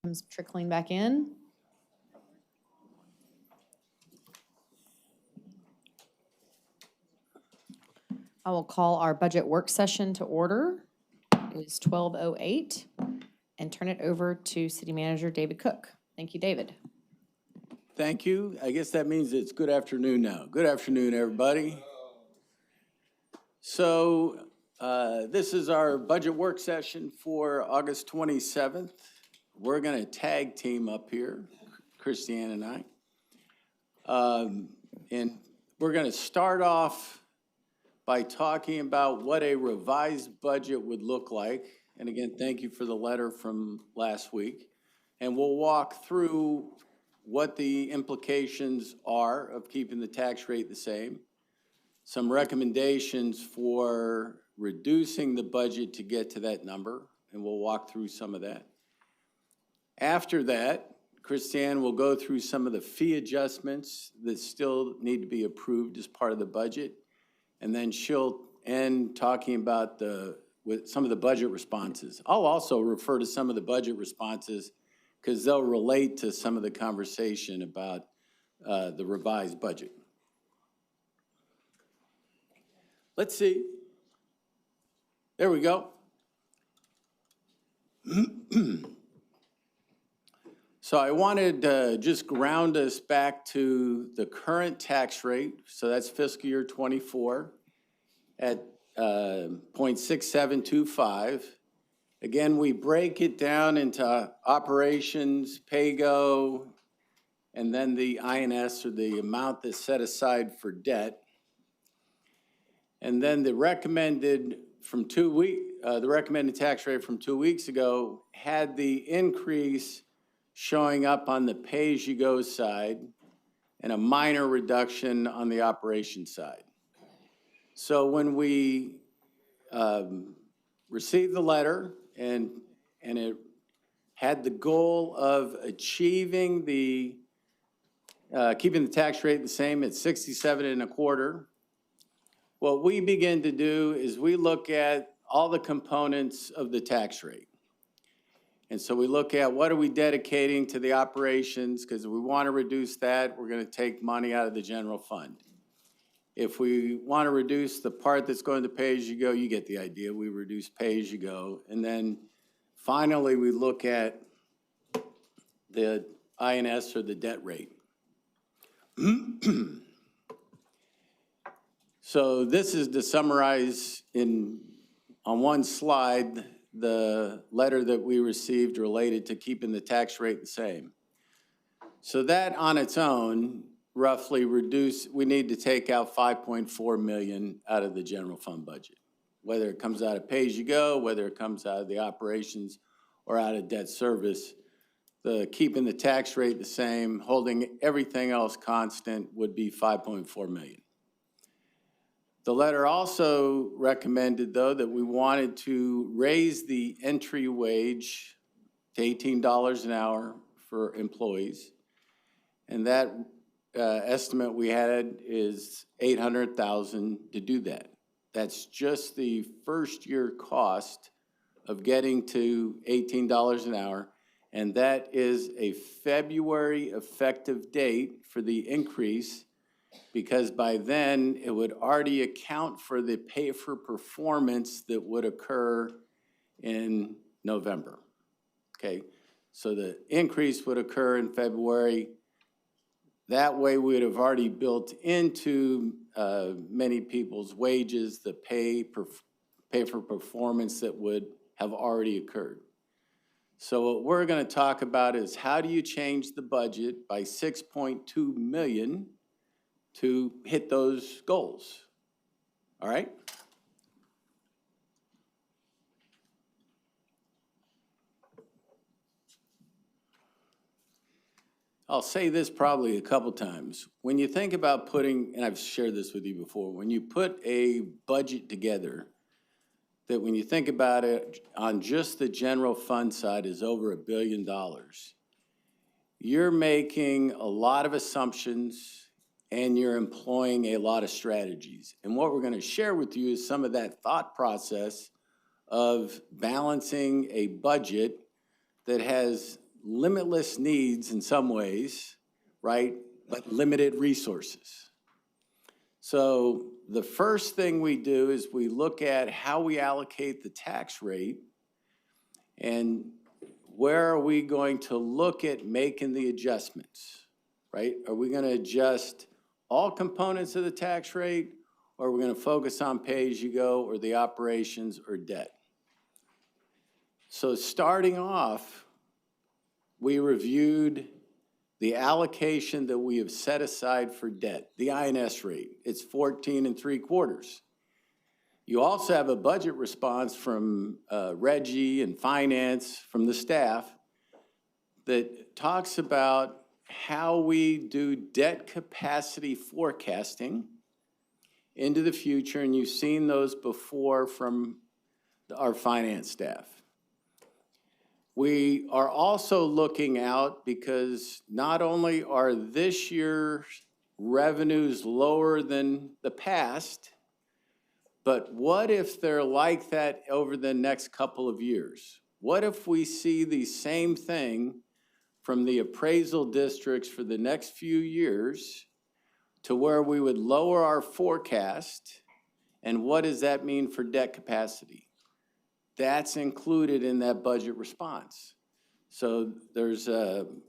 Comes trickling back in. I will call our budget work session to order. It is 12:08 and turn it over to City Manager David Cook. Thank you, David. Thank you. I guess that means it's good afternoon now. Good afternoon, everybody. So this is our budget work session for August 27th. We're going to tag team up here, Christiane and I. And we're going to start off by talking about what a revised budget would look like. And again, thank you for the letter from last week. And we'll walk through what the implications are of keeping the tax rate the same, some recommendations for reducing the budget to get to that number, and we'll walk through some of that. After that, Christiane will go through some of the fee adjustments that still need to be approved as part of the budget, and then she'll end talking about with some of the budget responses. I'll also refer to some of the budget responses because they'll relate to some of the conversation about the revised budget. Let's see. There we go. So I wanted to just ground us back to the current tax rate. So that's fiscal year 24 at 0.6725. Again, we break it down into operations, pay-go, and then the INS, or the amount that's set aside for debt. And then the recommended tax rate from 2 weeks ago had the increase showing up on the pay-as-you-go side and a minor reduction on the operation side. So when we received the letter and it had the goal of achieving keeping the tax rate the same at 67.25, what we begin to do is we look at all the components of the tax rate. And so we look at what are we dedicating to the operations, because if we want to reduce that, we're going to take money out of the general fund. If we want to reduce the part that's going to pay-as-you-go, you get the idea, we reduce pay-as-you-go. And then finally, we look at the INS, or the debt rate. So this is to summarize on one slide the letter that we received related to keeping the tax rate the same. So that on its own, roughly we need to take out $5.4 million out of the general fund budget, whether it comes out of pay-as-you-go, whether it comes out of the operations or out of debt service. Keeping the tax rate the same, holding everything else constant, would be $5.4 million. The letter also recommended, though, that we wanted to raise the entry wage to $18 an hour for employees. And that estimate we had is $800,000 to do that. That's just the first year cost of getting to $18 an hour. And that is a February effective date for the increase, because by then it would already account for the pay for performance that would occur in November. Okay, so the increase would occur in February. That way we would have already built into many people's wages the pay for performance that would have already occurred. So what we're going to talk about is how do you change the budget by $6.2 million to hit those goals. All right? I'll say this probably a couple times. When you think about putting, and I've shared this with you before, when you put a budget together, that when you think about it on just the general fund side is over $1 billion, you're making a lot of assumptions and you're employing a lot of strategies. And what we're going to share with you is some of that thought process of balancing a budget that has limitless needs in some ways, right? But limited resources. So the first thing we do is we look at how we allocate the tax rate and where are we going to look at making the adjustments, right? Are we going to adjust all components of the tax rate, or are we going to focus on pay-as-you-go or the operations or debt? So starting off, we reviewed the allocation that we have set aside for debt, the INS rate. It's 14 3/4. You also have a budget response from Reggie and finance from the staff that talks about how we do debt capacity forecasting into the future, and you've seen those before from our finance staff. We are also looking out because not only are this year's revenues lower than the past, but what if they're like that over the next couple of years? What if we see the same thing from the appraisal districts for the next few years to where we would lower our forecast? And what does that mean for debt capacity? That's included in that budget response. So there's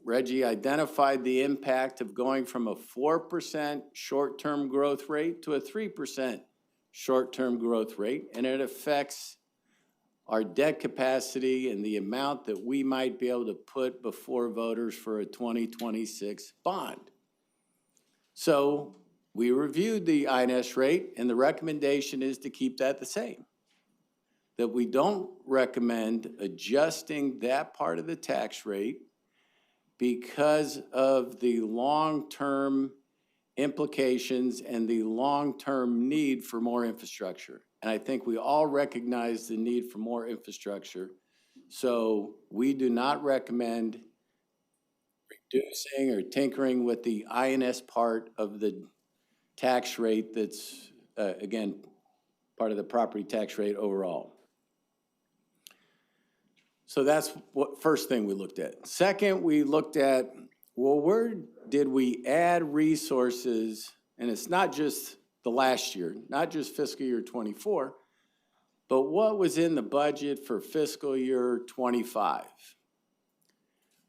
Reggie identified the impact of going from a 4% short-term growth rate to a 3% short-term growth rate, and it affects our debt capacity and the amount that we might be able to put before voters for a 2026 bond. So we reviewed the INS rate, and the recommendation is to keep that the same. That we don't recommend adjusting that part of the tax rate because of the long-term implications and the long-term need for more infrastructure. And I think we all recognize the need for more infrastructure. So we do not recommend reducing or tinkering with the INS part of the tax rate that's, again, part of the property tax rate overall. So that's what first thing we looked at. Second, we looked at, well, where did we add resources? And it's not just the last year, not just fiscal year 24, but what was in the budget for fiscal year 25,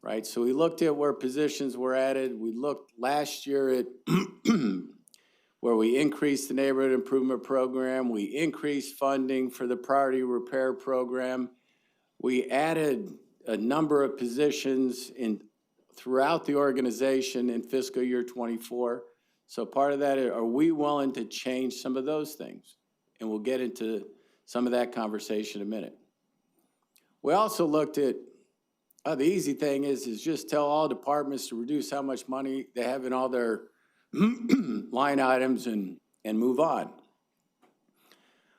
right? So we looked at where positions were added. We looked last year at where we increased the neighborhood improvement program. We increased funding for the priority repair program. We added a number of positions throughout the organization in fiscal year 24. So part of that, are we willing to change some of those things? And we'll get into some of that conversation in a minute. We also looked at, the easy thing is just tell all departments to reduce how much money they have in all their line items and move on.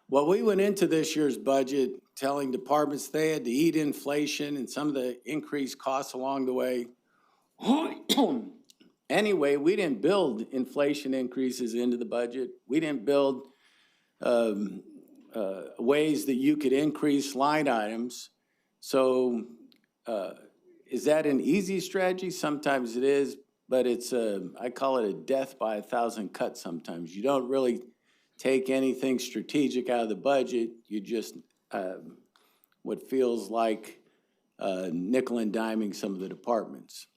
Well, we went into this year's budget telling departments they had to eat inflation and some of the increased costs along the way. Anyway, we didn't build inflation increases into the budget. We didn't build ways that you could increase line items. So is that an easy strategy? Sometimes it is, but it's I call it a death by 1,000 cuts sometimes. You don't really take anything strategic out of the budget. You just, what feels like nickel and diming some of the departments.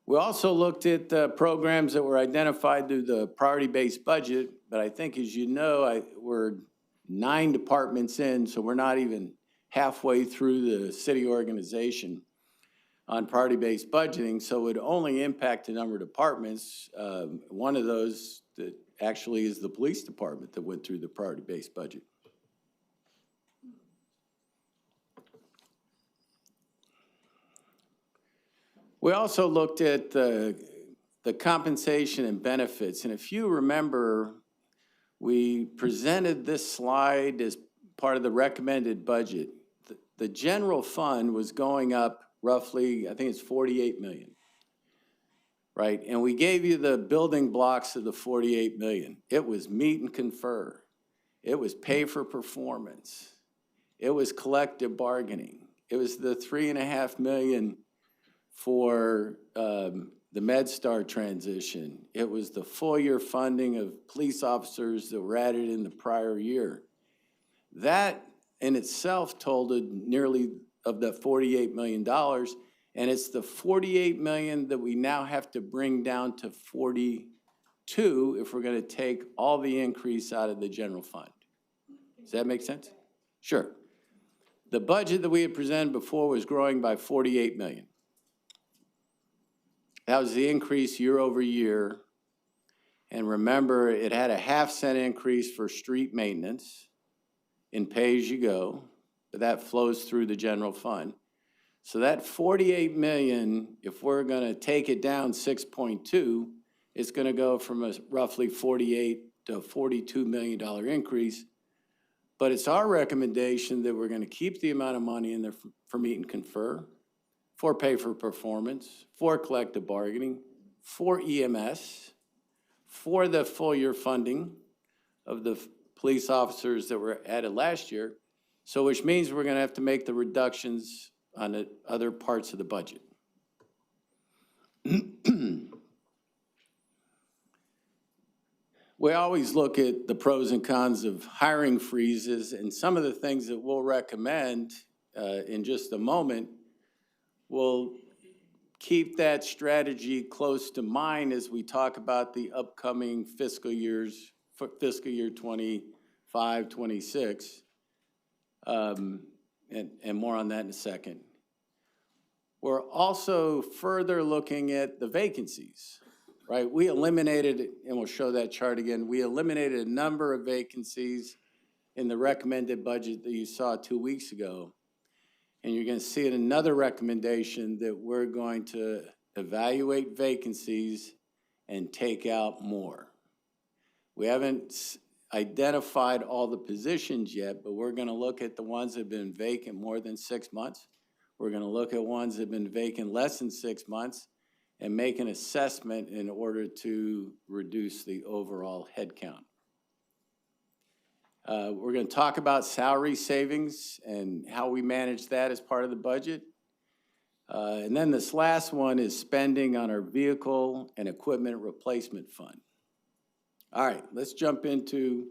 We also looked at the programs that were identified through the priority-based budget, but I think, as you know, we're 9 departments in, so we're not even halfway through the city organization on priority-based budgeting, so it would only impact a number of departments. One of those that actually is the police department that went through the priority-based budget. We also looked at the compensation and benefits, and if you remember, we presented this slide as part of the recommended budget. The general fund was going up roughly, I think it's 48 million, right? And we gave you the building blocks of the 48 million. It was meet and confer. It was pay for performance. It was collective bargaining. It was the 3.5 million for the MedStar transition. It was the full year funding of police officers that were added in the prior year. That in itself totaled nearly of the $48 million, and it's the 48 million that we now have to bring down to 42 if we're gonna take all the increase out of the general fund. Does that make sense? Sure. The budget that we had presented before was growing by 48 million. That was the increase year over year. And remember, it had a 0.5 cent increase for street maintenance in pay-as-you-go, but that flows through the general fund. So that 48 million, if we're gonna take it down 6.2, it's gonna go from a roughly 48 to a $42 million increase. But it's our recommendation that we're gonna keep the amount of money in there for meet and confer, for pay for performance, for collective bargaining, for EMS, for the full year funding of the police officers that were added last year. So which means we're gonna have to make the reductions on the other parts of the budget. We always look at the pros and cons of hiring freezes, and some of the things that we'll recommend in just a moment will keep that strategy close to mind as we talk about the upcoming fiscal years, fiscal year 25, 26, and more on that in a second. We're also further looking at the vacancies, right? We eliminated, and we'll show that chart again, we eliminated a number of vacancies in the recommended budget that you saw 2 weeks ago. And you're gonna see in another recommendation that we're going to evaluate vacancies and take out more. We haven't identified all the positions yet, but we're gonna look at the ones that have been vacant more than 6 months. We're gonna look at ones that have been vacant less than 6 months and make an assessment in order to reduce the overall headcount. We're gonna talk about salary savings and how we manage that as part of the budget. And then this last one is spending on our vehicle and equipment replacement fund. All right, let's jump into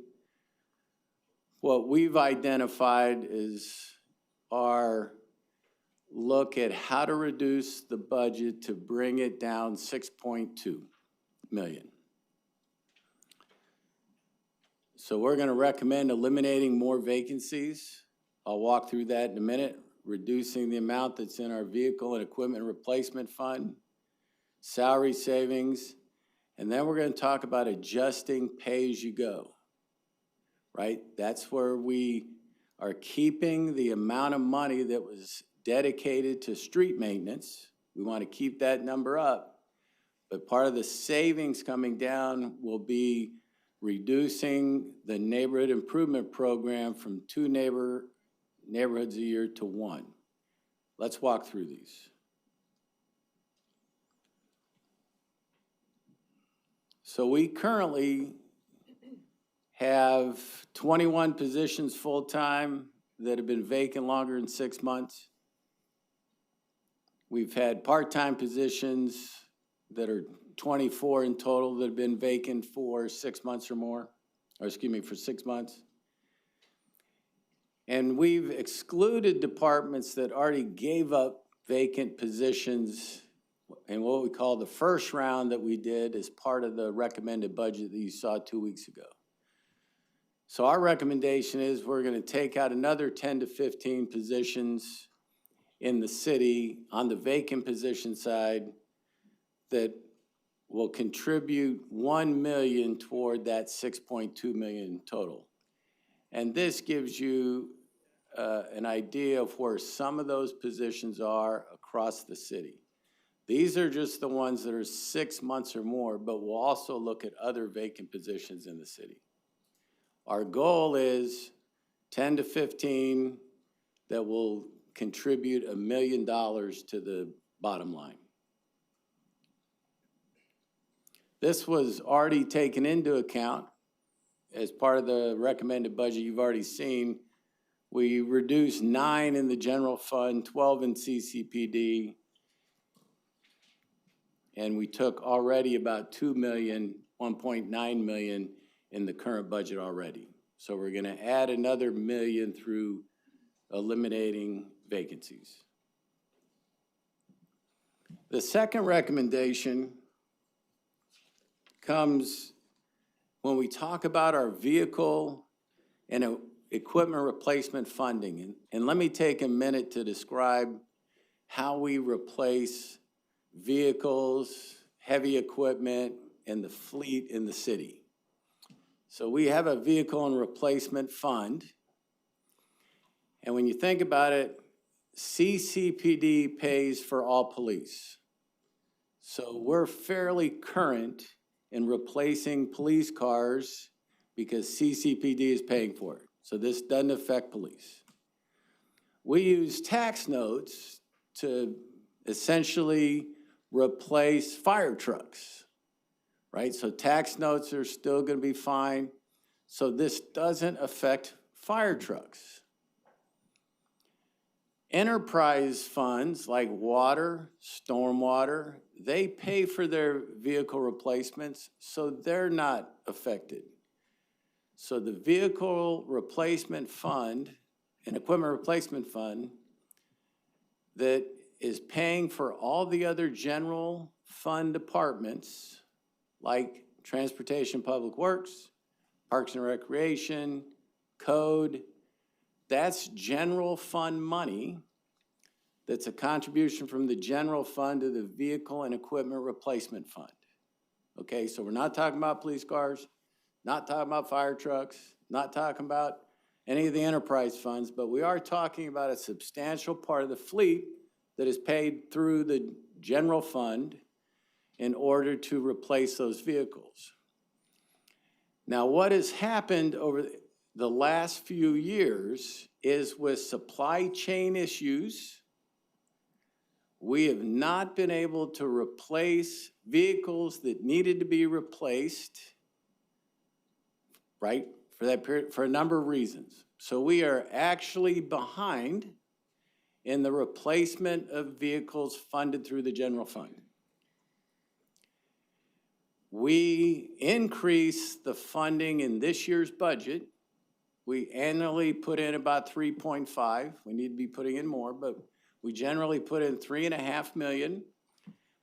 what we've identified as our look at how to reduce the budget to bring it down 6.2 million. So we're gonna recommend eliminating more vacancies. I'll walk through that in a minute. Reducing the amount that's in our vehicle and equipment replacement fund, salary savings, and then we're gonna talk about adjusting pay-as-you-go, right? That's where we are keeping the amount of money that was dedicated to street maintenance. We wanna keep that number up, but part of the savings coming down will be reducing the neighborhood improvement program from 2 neighborhoods a year to 1. Let's walk through these. So we currently have 21 positions full-time that have been vacant longer than 6 months. We've had part-time positions that are 24 in total that have been vacant for 6 months or more, or excuse me, for 6 months. And we've excluded departments that already gave up vacant positions in what we call the first round that we did as part of the recommended budget that you saw 2 weeks ago. So our recommendation is we're gonna take out another 10 to 15 positions in the city on the vacant position side that will contribute 1 million toward that 6.2 million total. And this gives you an idea of where some of those positions are across the city. These are just the ones that are 6 months or more, but we'll also look at other vacant positions in the city. Our goal is 10 to 15 that will contribute $1 million to the bottom line. This was already taken into account as part of the recommended budget you've already seen We reduced 9 in the general fund, 12 in CCPD, and we took already about 2 million, 1.9 million in the current budget already. So we're gonna add another million through eliminating vacancies. The second recommendation comes when we talk about our vehicle and equipment replacement funding. And let me take a minute to describe how we replace vehicles, heavy equipment, and the fleet in the city. So we have a vehicle and replacement fund. And when you think about it, CCPD pays for all police. So we're fairly current in replacing police cars because CCPD is paying for it. So this doesn't affect police. We use tax notes to essentially replace fire trucks, right? So tax notes are still gonna be fine. So this doesn't affect fire trucks. Enterprise funds like water, stormwater, they pay for their vehicle replacements, so they're not affected. So the vehicle replacement fund and equipment replacement fund that is paying for all the other general fund departments like Transportation Public Works, Parks and Recreation, Code, that's general fund money. That's a contribution from the general fund to the vehicle and equipment replacement fund. Okay, so we're not talking about police cars, not talking about fire trucks, not talking about any of the enterprise funds, but we are talking about a substantial part of the fleet that is paid through the general fund in order to replace those vehicles. Now, what has happened over the last few years is with supply chain issues, we have not been able to replace vehicles that needed to be replaced, right, for that period, for a number of reasons. So we are actually behind in the replacement of vehicles funded through the general fund. We increased the funding in this year's budget. We annually put in about 3.5. We need to be putting in more, but we generally put in 3.5 million.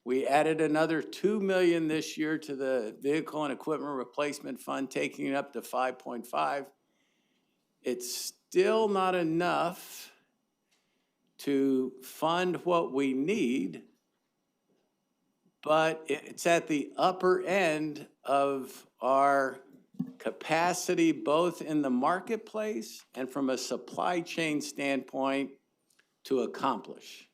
We added another 2 million this year to the vehicle and equipment replacement fund, taking it up to 5.5. It's still not enough to fund what we need, but it's at the upper end of our capacity, both in the marketplace and from a supply chain standpoint, to accomplish.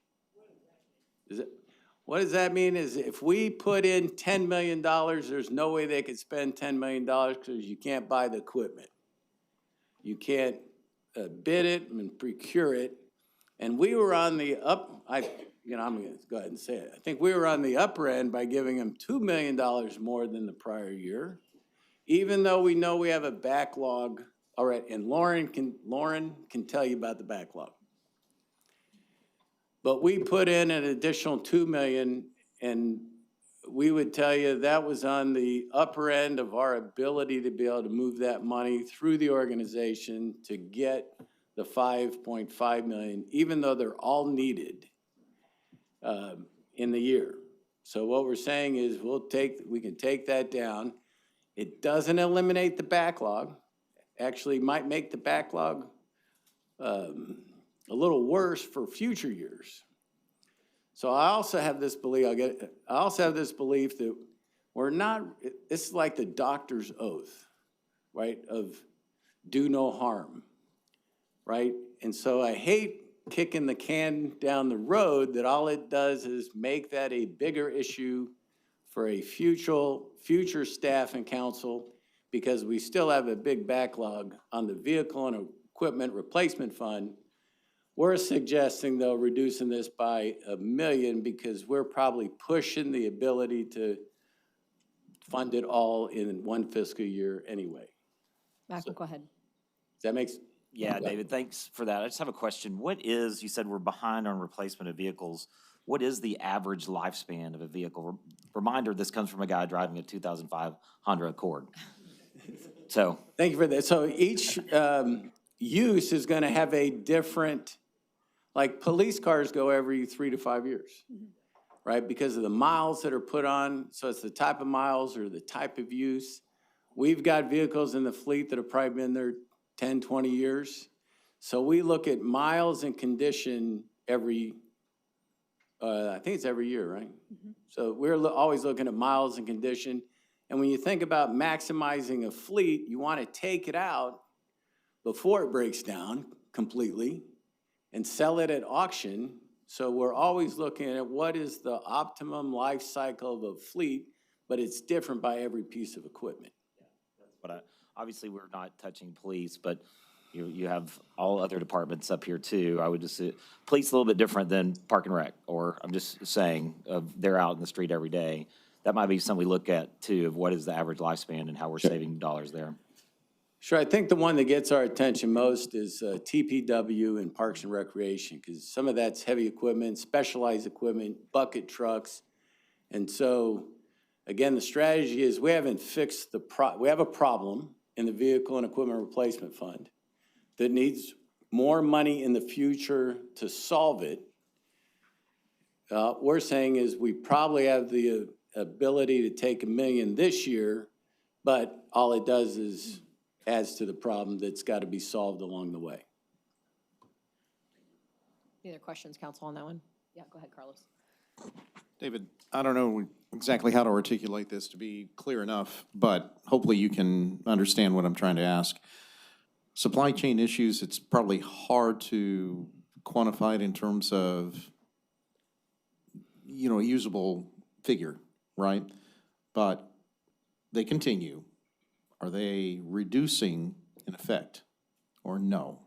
What does that mean is if we put in $10 million, there's no way they could spend $10 million because you can't buy the equipment. You can't bid it and procure it. And we were on the I'm gonna go ahead and say it. I think we were on the upper end by giving them $2 million more than the prior year, even though we know we have a backlog. All right, and Lauren can tell you about the backlog. But we put in an additional 2 million, and we would tell you that was on the upper end of our ability to be able to move that money through the organization to get the 5.5 million, even though they're all needed in the year. So what we're saying is we can take that down. It doesn't eliminate the backlog. Actually might make the backlog a little worse for future years. So I also have this belief, that we're not, it's like the doctor's oath, right, of do no harm, right? And so I hate kicking the can down the road that all it does is make that a bigger issue for a future staff and council, because we still have a big backlog on the vehicle and equipment replacement fund. We're suggesting, though, reducing this by $1 million because we're probably pushing the ability to fund it all in one fiscal year anyway. Michael, go ahead. Does that make sense? Yeah, David, thanks for that. I just have a question. You said we're behind on replacement of vehicles. What is the average lifespan of a vehicle? Reminder, this comes from a guy driving a 2005 Honda Accord. So, Thank you for that. So each use is going to have a different, like police cars go every 3 to 5 years, right? Because of the miles that are put on. So it's the type of miles or the type of use. We've got vehicles in the fleet that have probably been there 10, 20 years. So we look at miles and condition every, I think it's every year, right? So we're always looking at miles and condition. And when you think about maximizing a fleet, you want to take it out before it breaks down completely and sell it at auction. So we're always looking at what is the optimum life cycle of a fleet, but it's different by every piece of equipment. but obviously we're not touching police, but you have all other departments up here too. I would just say, police a little bit different than Park and Rec, or I'm just saying, they're out in the street every day. That might be something we look at too, of what is the average lifespan and how we're saving dollars there. Sure, I think the one that gets our attention most is TPW and Parks and Recreation, because some of that's heavy equipment, specialized equipment, bucket trucks. And so, again, the strategy is we haven't fixed we have a problem in the Vehicle and Equipment Replacement Fund that needs more money in the future to solve it. We're saying is we probably have the ability to take $1 million this year, but all it does is adds to the problem that's got to be solved along the way. Any other questions, council, on that one? Yeah, go ahead, Carlos. David, I don't know exactly how to articulate this to be clear enough, but hopefully you can understand what I'm trying to ask. Supply chain issues, it's probably hard to quantify it in terms of, a usable figure, right? But they continue. Are they reducing in effect or no?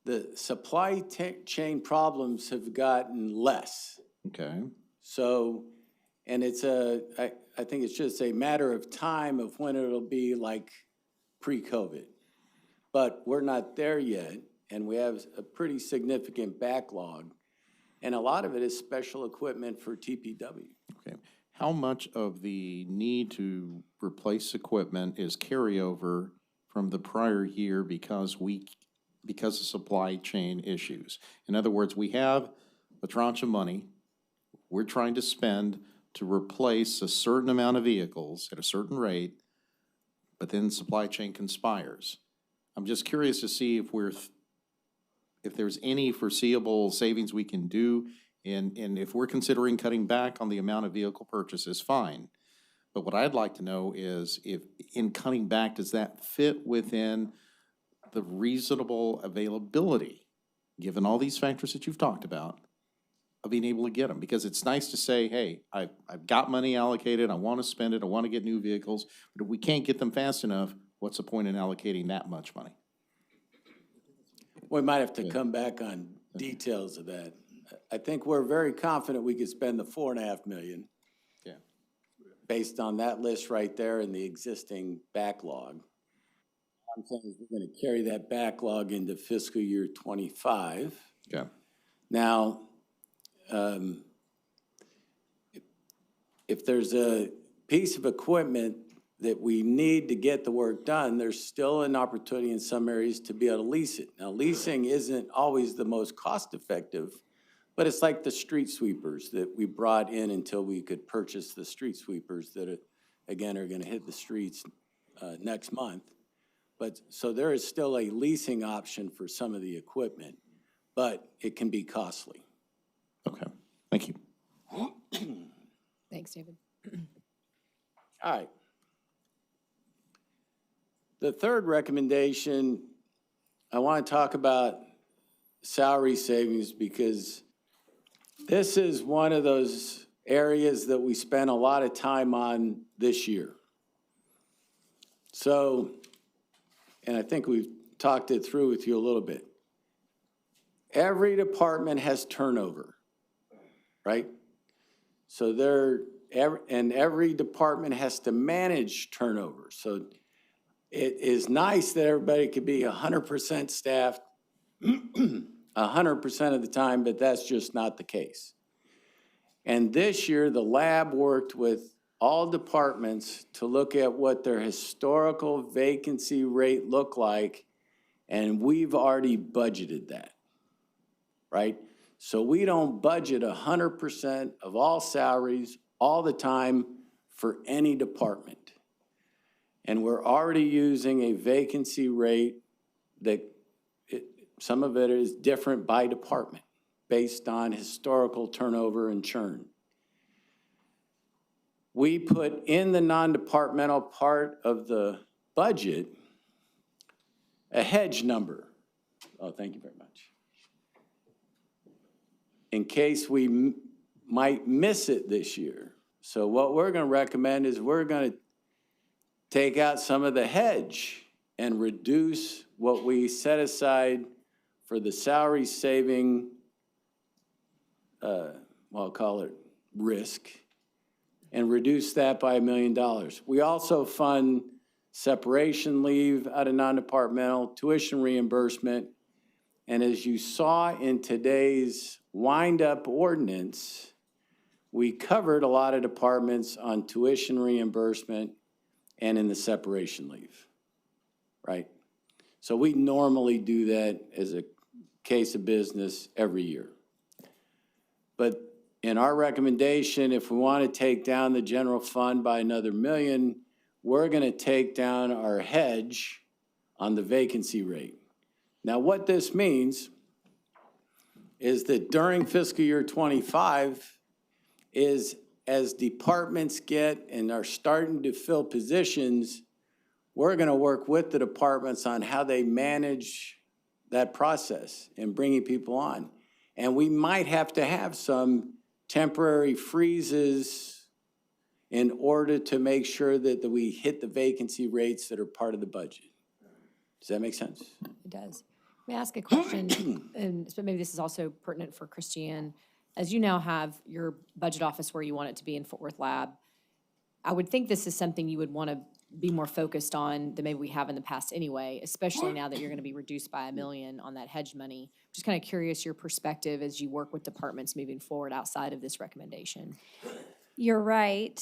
The supply chain problems have gotten less. Okay. So, and I think it's just a matter of time of when it'll be like pre-COVID. But we're not there yet, and we have a pretty significant backlog. And a lot of it is special equipment for TPW. Okay. How much of the need to replace equipment is carryover from the prior year because of supply chain issues? In other words, we have a tranche of money we're trying to spend to replace a certain amount of vehicles at a certain rate, but then supply chain conspires. I'm just curious to see if there's any foreseeable savings we can do, and if we're considering cutting back on the amount of vehicle purchases, fine. But what I'd like to know is if in cutting back, does that fit within the reasonable availability, given all these factors that you've talked about, of being able to get them? Because it's nice to say, hey, I've got money allocated, I want to spend it, I want to get new vehicles, but if we can't get them fast enough, what's the point in allocating that much money? We might have to come back on details of that. I think we're very confident we could spend the $4.5 million. Yeah. Based on that list right there and the existing backlog. I'm saying is we're going to carry that backlog into fiscal year '25. Yeah. Now, if there's a piece of equipment that we need to get the work done, there's still an opportunity in some areas to be able to lease it. Now, leasing isn't always the most cost-effective, but it's like the street sweepers that we brought in until we could purchase the street sweepers that, again, are going to hit the streets next month. But so there is still a leasing option for some of the equipment, but it can be costly. Okay, thank you. Thanks, David. All right. The third recommendation, I want to talk about salary savings because this is one of those areas that we spent a lot of time on this year. So, and I think we've talked it through with you a little bit. Every department has turnover, right? So every department has to manage turnover. So it is nice that everybody could be 100% staffed 100% of the time, but that's just not the case. And this year, the lab worked with all departments to look at what their historical vacancy rate looked like, and we've already budgeted that, right? So we don't budget 100% of all salaries all the time for any department. And we're already using a vacancy rate that some of it is different by department based on historical turnover and churn. We put in the non-departmental part of the budget a hedge number. Oh, thank you very much. In case we might miss it this year. So what we're going to recommend is we're going to take out some of the hedge and reduce what we set aside for the salary saving, well, I'll call it risk, and reduce that by $1 million. We also fund separation leave out of non-departmental, tuition reimbursement, and as you saw in today's wind-up ordinance, we covered a lot of departments on tuition reimbursement and in the separation leave, right? So we normally do that as a case of business every year. But in our recommendation, if we want to take down the general fund by another $1 million, we're going to take down our hedge on the vacancy rate. Now, what this means is that during fiscal year '25 is as departments get and are starting to fill positions, we're going to work with the departments on how they manage that process and bringing people on. And we might have to have some temporary freezes in order to make sure that we hit the vacancy rates that are part of the budget. Does that make sense? It does. May I ask a question? And so maybe this is also pertinent for Christiane. As you now have your budget office where you want it to be in Fort Worth Lab, I would think this is something you would want to be more focused on than maybe we have in the past anyway, especially now that you're going to be reduced by $1 million on that hedge money. Just kind of curious your perspective as you work with departments moving forward outside of this recommendation. You're right.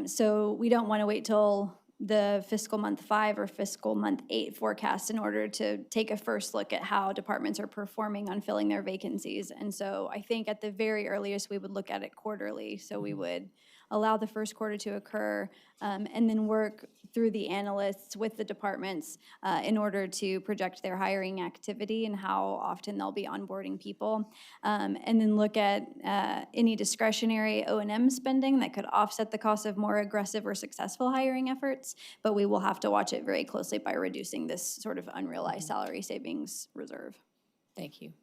So we don't want to wait till the fiscal month 5 or fiscal month 8 forecast in order to take a first look at how departments are performing on filling their vacancies. And so I think at the very earliest, we would look at it quarterly. So we would allow the first quarter to occur, and then work through the analysts with the departments in order to project their hiring activity and how often they'll be onboarding people. And then look at any discretionary O&M spending that could offset the cost of more aggressive or successful hiring efforts. But we will have to watch it very closely by reducing this sort of unrealized salary savings reserve. Thank you.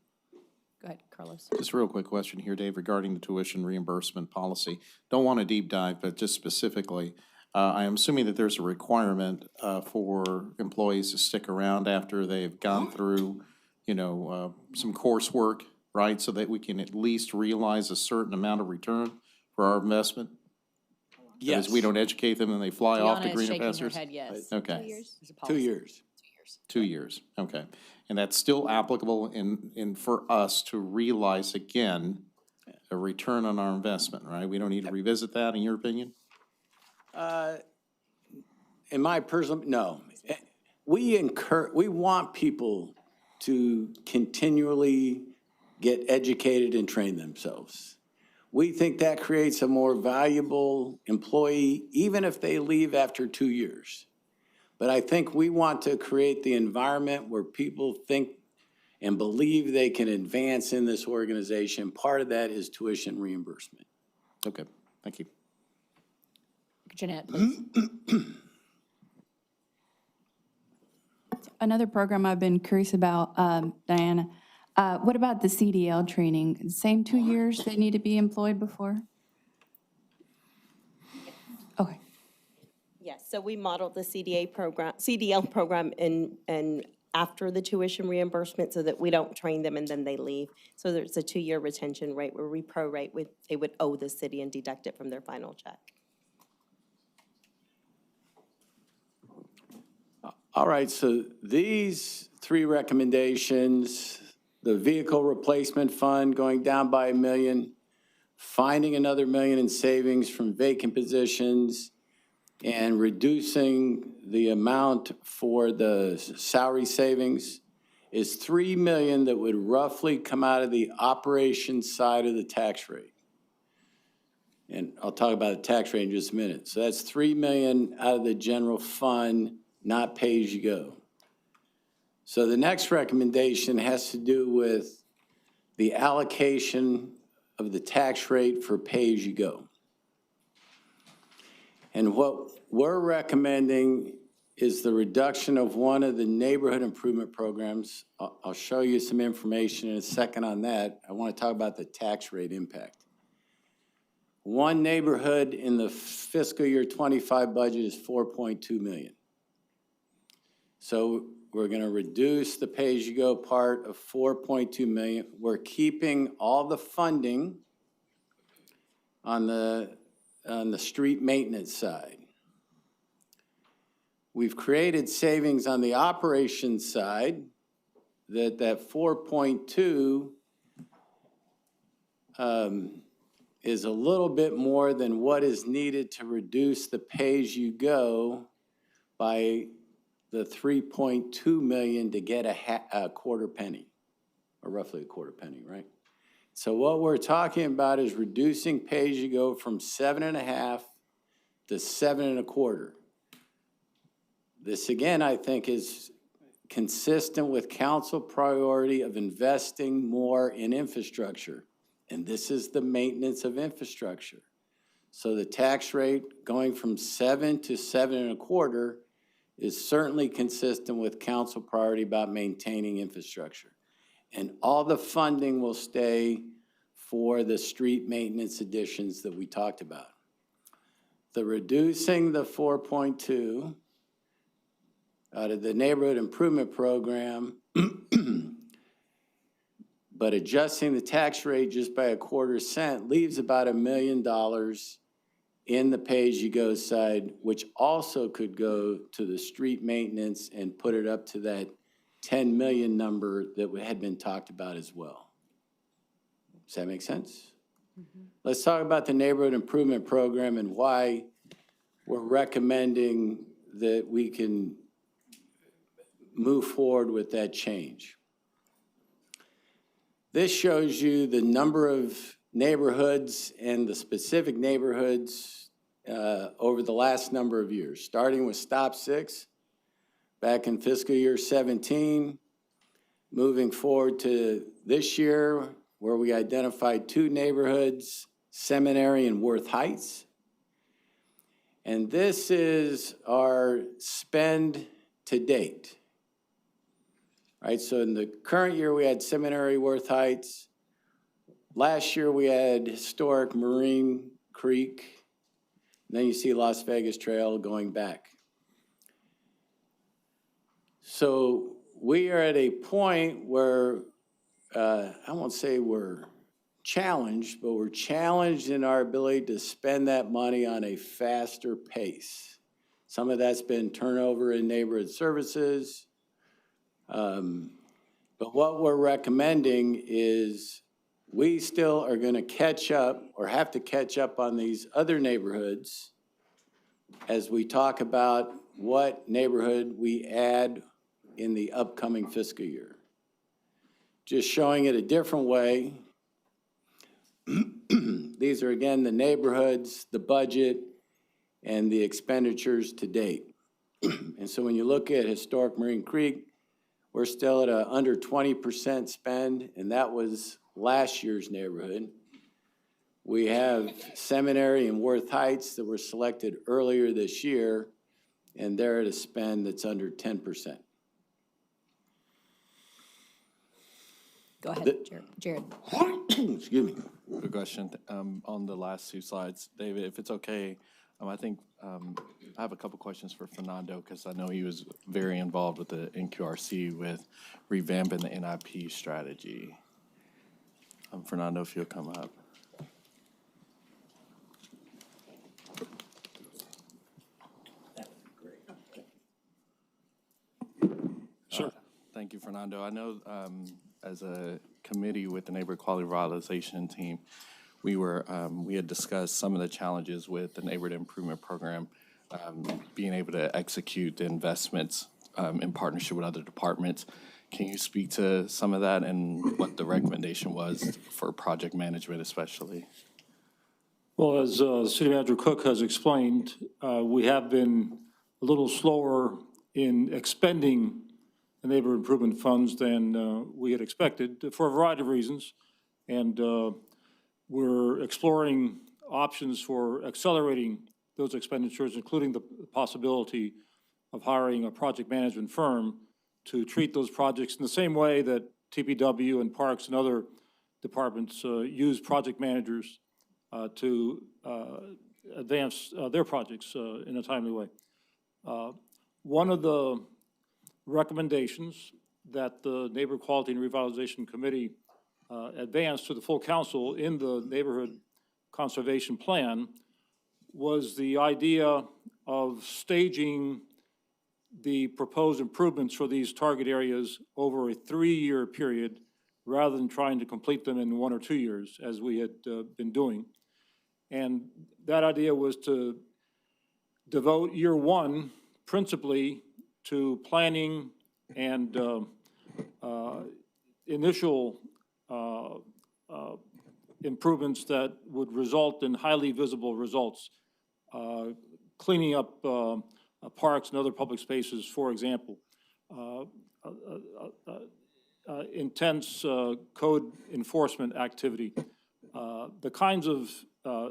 Go ahead, Carlos. Just a real quick question here, Dave, regarding the tuition reimbursement policy. Don't want to deep dive, but just specifically, I am assuming that there's a requirement for employees to stick around after they've gone through, some coursework, right? So that we can at least realize a certain amount of return for our investment? Yes. Because we don't educate them and they fly off to Deanna is greener shaking her pastures? head yes. Okay. 2 years. There's a 2 policy. years. 2 years. 2 years, okay. And that's still applicable in for us to realize again a return on our investment, right? We don't need to revisit that, in your opinion? In my personal, no. We want people to continually get educated and train themselves. We think that creates a more valuable employee, even if they leave after 2 years. But I think we want to create the environment where people think and believe they can advance in this organization. Part of that is tuition reimbursement. Okay, thank you. Jeanette, please. Another program I've been curious about, Diana, what about the CDL training? Same 2 years they need to be employed before? Okay. Yes, so we modeled the CDL program in after the tuition reimbursement so that we don't train them and then they leave. So there's a 2-year retention rate where we prorate they would owe the city and deduct it from their final check. All right, so these three recommendations, the vehicle replacement fund going down by $1 million, finding another $1 million in savings from vacant positions, and reducing the amount for the salary savings is $3 million that would roughly come out of the operations side of the tax rate. And I'll talk about the tax rate in just a minute. So that's $3 million out of the general fund, not pay-as-you-go. So the next recommendation has to do with the allocation of the tax rate for pay-as-you-go. And what we're recommending is the reduction of one of the neighborhood improvement programs. I'll show you some information in a second on that. I want to talk about the tax rate impact. One neighborhood in the fiscal year 25 budget is 4.2 million. So we're going to reduce the pay-as-you-go part of 4.2 million. We're keeping all the funding on the street maintenance side. We've created savings on the operations side that 4.2 is a little bit more than what is needed to reduce the pay-as-you-go by the 3.2 million to get a quarter penny, or roughly a quarter penny, right? So what we're talking about is reducing pay-as-you-go from 7.5 to 7.25. This again, I think, is consistent with council priority of investing more in infrastructure. And this is the maintenance of infrastructure. So the tax rate going from 7 to 7.25 is certainly consistent with council priority about maintaining infrastructure. And all the funding will stay for the street maintenance additions that we talked about. The reducing the 4.2 out of the neighborhood improvement program, but adjusting the tax rate just by 1/4 cent leaves about $1 million in the pay-as-you-go side, which also could go to the street maintenance and put it up to that 10 million number that had been talked about as well. Does that make sense? Let's talk about the neighborhood improvement program and why we're recommending that we can move forward with that change. This shows you the number of neighborhoods and the specific neighborhoods over the last number of years, starting with Stop 6 back in fiscal year 17, moving forward to this year where we identified 2 neighborhoods, Seminary and Worth Heights. And this is our spend to date. Right, so in the current year, we had Seminary, Worth Heights. Last year, we had historic Marine Creek. And then you see Las Vegas Trail going back. So we are at a point where, I won't say we're challenged, but we're challenged in our ability to spend that money on a faster pace. Some of that's been turnover in neighborhood services. But what we're recommending is we still are going to catch up or have to catch up on these other neighborhoods as we talk about what neighborhood we add in the upcoming fiscal year. Just showing it a different way. These are, again, the neighborhoods, the budget, and the expenditures to date. And so when you look at historic Marine Creek, we're still at a under 20% spend, and that was last year's neighborhood. We have Seminary and Worth Heights that were selected earlier this year, and they're at a spend that's under 10%. Go ahead, Jared. Excuse me. Good question. On the last 2 slides, David, if it's okay, I think I have a couple questions for Fernando because I know he was very involved with the NQRC with revamping the NIP strategy. Fernando, if you'll come up. Thank you, Fernando. I know as a committee with the Neighborhood Quality Revitalization Team, we had discussed some of the challenges with the Neighborhood Improvement Program, being able to execute the investments in partnership with other departments. Can you speak to some of that and what the recommendation was for project management especially? Well, as City Manager Cook has explained, we have been a little slower in expending the neighborhood improvement funds than we had expected for a variety of reasons. And we're exploring options for accelerating those expenditures, including the possibility of hiring a project management firm to treat those projects in the same way that TPW and Parks and other departments use project managers to advance their projects in a timely way. One of the recommendations that the Neighborhood Quality and Revitalization Committee advanced to the full council in the Neighborhood Conservation Plan was the idea of staging the proposed improvements for these target areas over a 3-year period rather than trying to complete them in 1 or 2 years, as we had been doing. And that idea was to devote year 1 principally to planning and initial improvements that would result in highly visible results, cleaning up parks and other public spaces, for example, intense code enforcement activity, the kinds of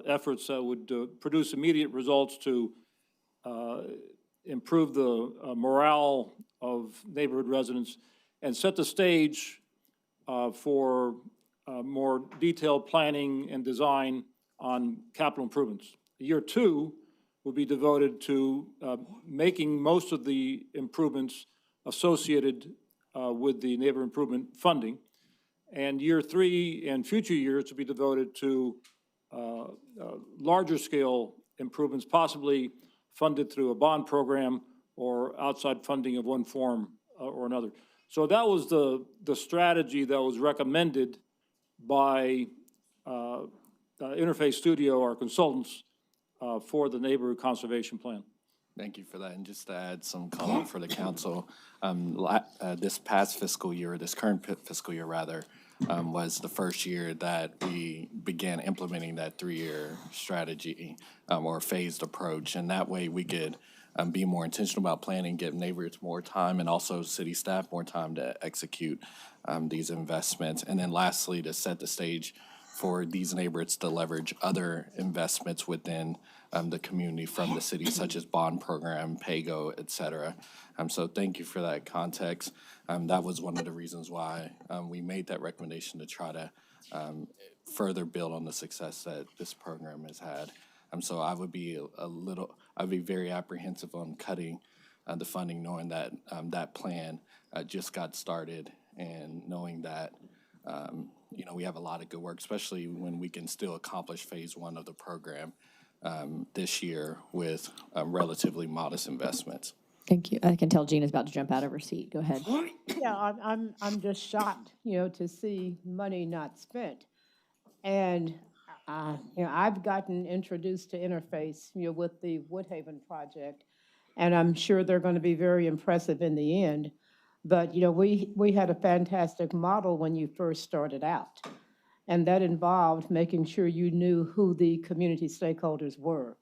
efforts that would produce immediate results to improve the morale of neighborhood residents and set the stage for more detailed planning and design on capital improvements. Year 2 will be devoted to making most of the improvements associated with the neighborhood improvement funding. And year 3 and future years will be devoted to larger scale improvements, possibly funded through a bond program or outside funding of one form or another. So that was the strategy that was recommended by Interface Studio, our consultants, for the Neighborhood Conservation Plan. Thank you for that. And just to add some color for the council, this past fiscal year, this current fiscal year rather, was the first year that we began implementing that 3-year strategy or phased approach. And that way we could be more intentional about planning, give neighbors more time, and also city staff more time to execute these investments. And then lastly, to set the stage for these neighborhoods to leverage other investments within the community from the city, such as bond program, PAYGO, et cetera. So thank you for that context. That was one of the reasons why we made that recommendation to try to further build on the success that this program has had. So I would be I'd be very apprehensive on cutting the funding, knowing that that plan just got started and knowing that we have a lot of good work, especially when we can still accomplish phase 1 of the program this year with relatively modest investments. Thank you. I can tell Gina's about to jump out of her seat. Go ahead. Yeah, I'm just shocked, to see money not spent. And, I've gotten introduced to Interface, with the Woodhaven project, and I'm sure they're going to be very impressive in the end. But, we had a fantastic model when you first started out, and that involved making sure you knew who the community stakeholders were.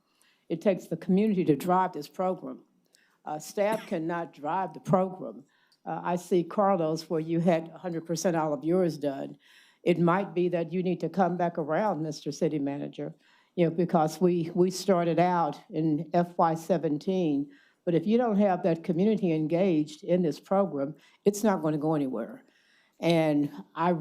It takes the community to drive this program. Staff cannot drive the program. I see Carlos where you had 100% all of yours done. It might be that you need to come back around, Mr. City Manager, because we started out in FY17, but if you don't have that community engaged in this program, it's not going to go anywhere. And I